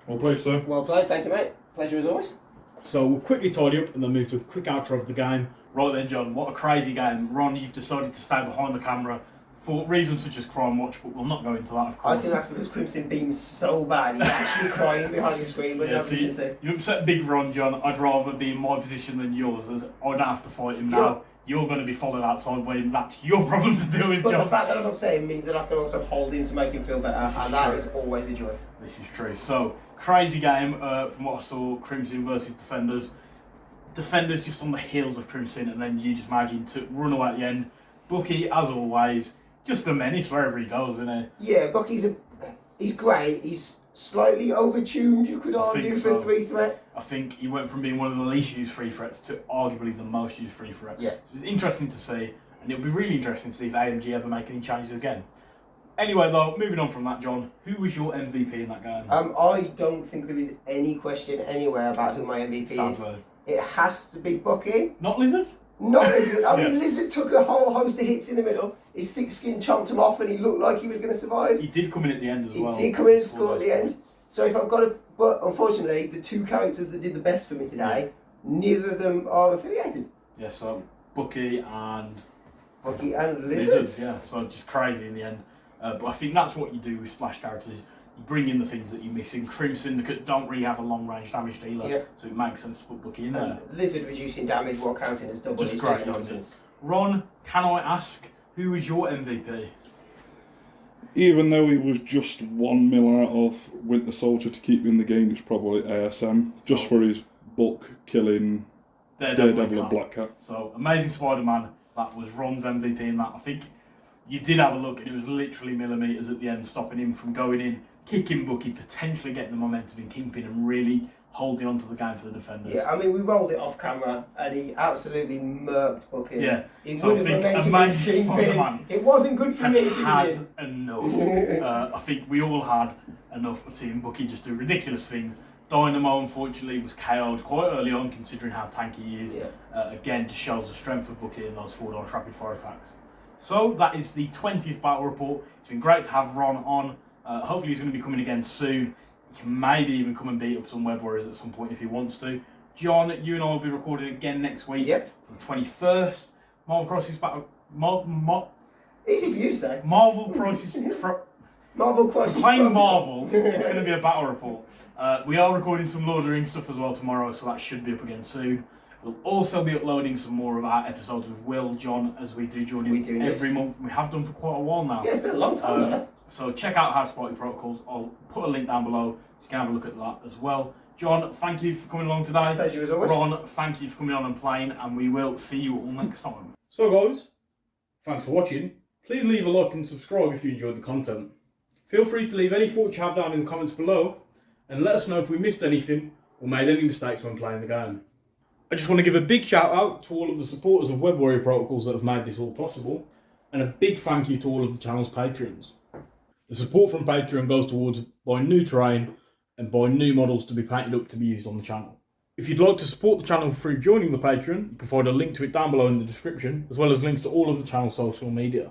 Well played, sir. Well played, thank you, mate. Pleasure as always. So we'll quickly tidy up and then move to a quick outro of the game. Right then, John, what a crazy game. Ron, you've decided to stay behind the camera for reasons such as cry and watch, but we'll not go into that, of course. I think that's because Crimson beams so bad, he's actually crying behind the screen, but nobody can see. You upset Big Ron, John. I'd rather be in my position than yours, as I don't have to fight him now. you're going to be followed outside when that's your problem to deal with, But John. the fact that I'm upsetting means that I can also hold him to make him feel better, and that is always a joy. This is true. So, crazy game from what I saw, Crimson versus Defenders. Defenders just on the heels of Crimson, and then you just imagine to run away at the end. Bucky, as always, just a menace wherever he goes, isn't he? Yeah, Bucky's he's great. He's slightly overtuned, you could argue, for 3-threat. I think he went from being one of the least used free threats to arguably the most used free threat. Yeah. So it's interesting to see, and it'll be really interesting to see if AMG ever make any changes again. Anyway, though, moving on from that, John, who was your MVP in that game? I don't think there is any question anywhere about who my MVP is. Sadly. It has to be Bucky. Not Lizard? Not Lizard. I mean, Lizard took a whole host of hits in the middle. His thick skin chomped him off and he looked like he was going to survive. He did come in at the end as well. He did come in and score at the end. So if I've got to... But unfortunately, the two characters that did the best for me today, neither of them are affiliated. Yeah, so Bucky and Lizard. Yeah, so just crazy in the end. But I think that's what you do with splash characters. You bring in the things that you're missing. Criminal Syndicate don't really have a long range damage dealer, so it makes sense to put Bucky in there. Lizard reducing damage while counting as double is just nonsense. Ron, can I ask, who was your MVP? Even though he was just 1 mil out of Winter Soldier to keep in the game, it's probably ASM, just for his book killing Daredevil and Black Cat. So, Amazing Spider-Man, that was Ron's MVP in that. I think you did have a look and it was literally millimetres at the end, stopping him from going in, kicking Bucky, potentially getting the momentum in Kingpin and really holding on to the game for the Defenders. Yeah, I mean, we rolled it off camera and he absolutely murked Bucky. Yeah, He so I think Amazing Spider-Man It wasn't good for me if he was had in. enough. I think we all had enough of seeing Bucky just do ridiculous things. Dynamo, unfortunately, was KO'd quite early on, considering how tanky he is. Yeah. Again, just shows the strength of Bucky in those 4-door rapid fire attacks. So that is the 20th battle report. It's been great to have Ron on. Hopefully he's going to be coming again soon. He can maybe even come and beat up some Web Warriors at some point if he wants to. John, you and I will be recording again next week. Yep. For the 21st. Marvel Crisis Battle... Easy for you to say. Marvel Crisis... Marvel Crisis. Playing Marvel, it's going to be a battle report. We are recording some Lord of the Rings stuff as well tomorrow, so that should be up again soon. We'll also be uploading some more of our episodes with Will, John, as we do join in every month. We have done for quite a while now. Yeah, it's been a long time now. So check out House Party Protocols. I'll put a link down below so you can have a look at that as well. John, thank you for coming along today. Pleasure as always. Ron, thank you for coming on and playing, and we will see you all next time. So guys, thanks for watching. Please leave a like and subscribe if you enjoyed the content. Feel free to leave any thoughts you have down in the comments below, and let us know if we missed anything or made any mistakes when playing the game. I just want to give a big shout out to all of the supporters of Web Warrior Protocols that have made this all possible, and a big thank you to all of the channel's patrons. The support from Patreon goes towards buying new terrain and buying new models to be painted up to be used on the channel. If you'd like to support the channel through joining the Patreon, you can find a link to it down below in the description, as well as links to all of the channel's social media.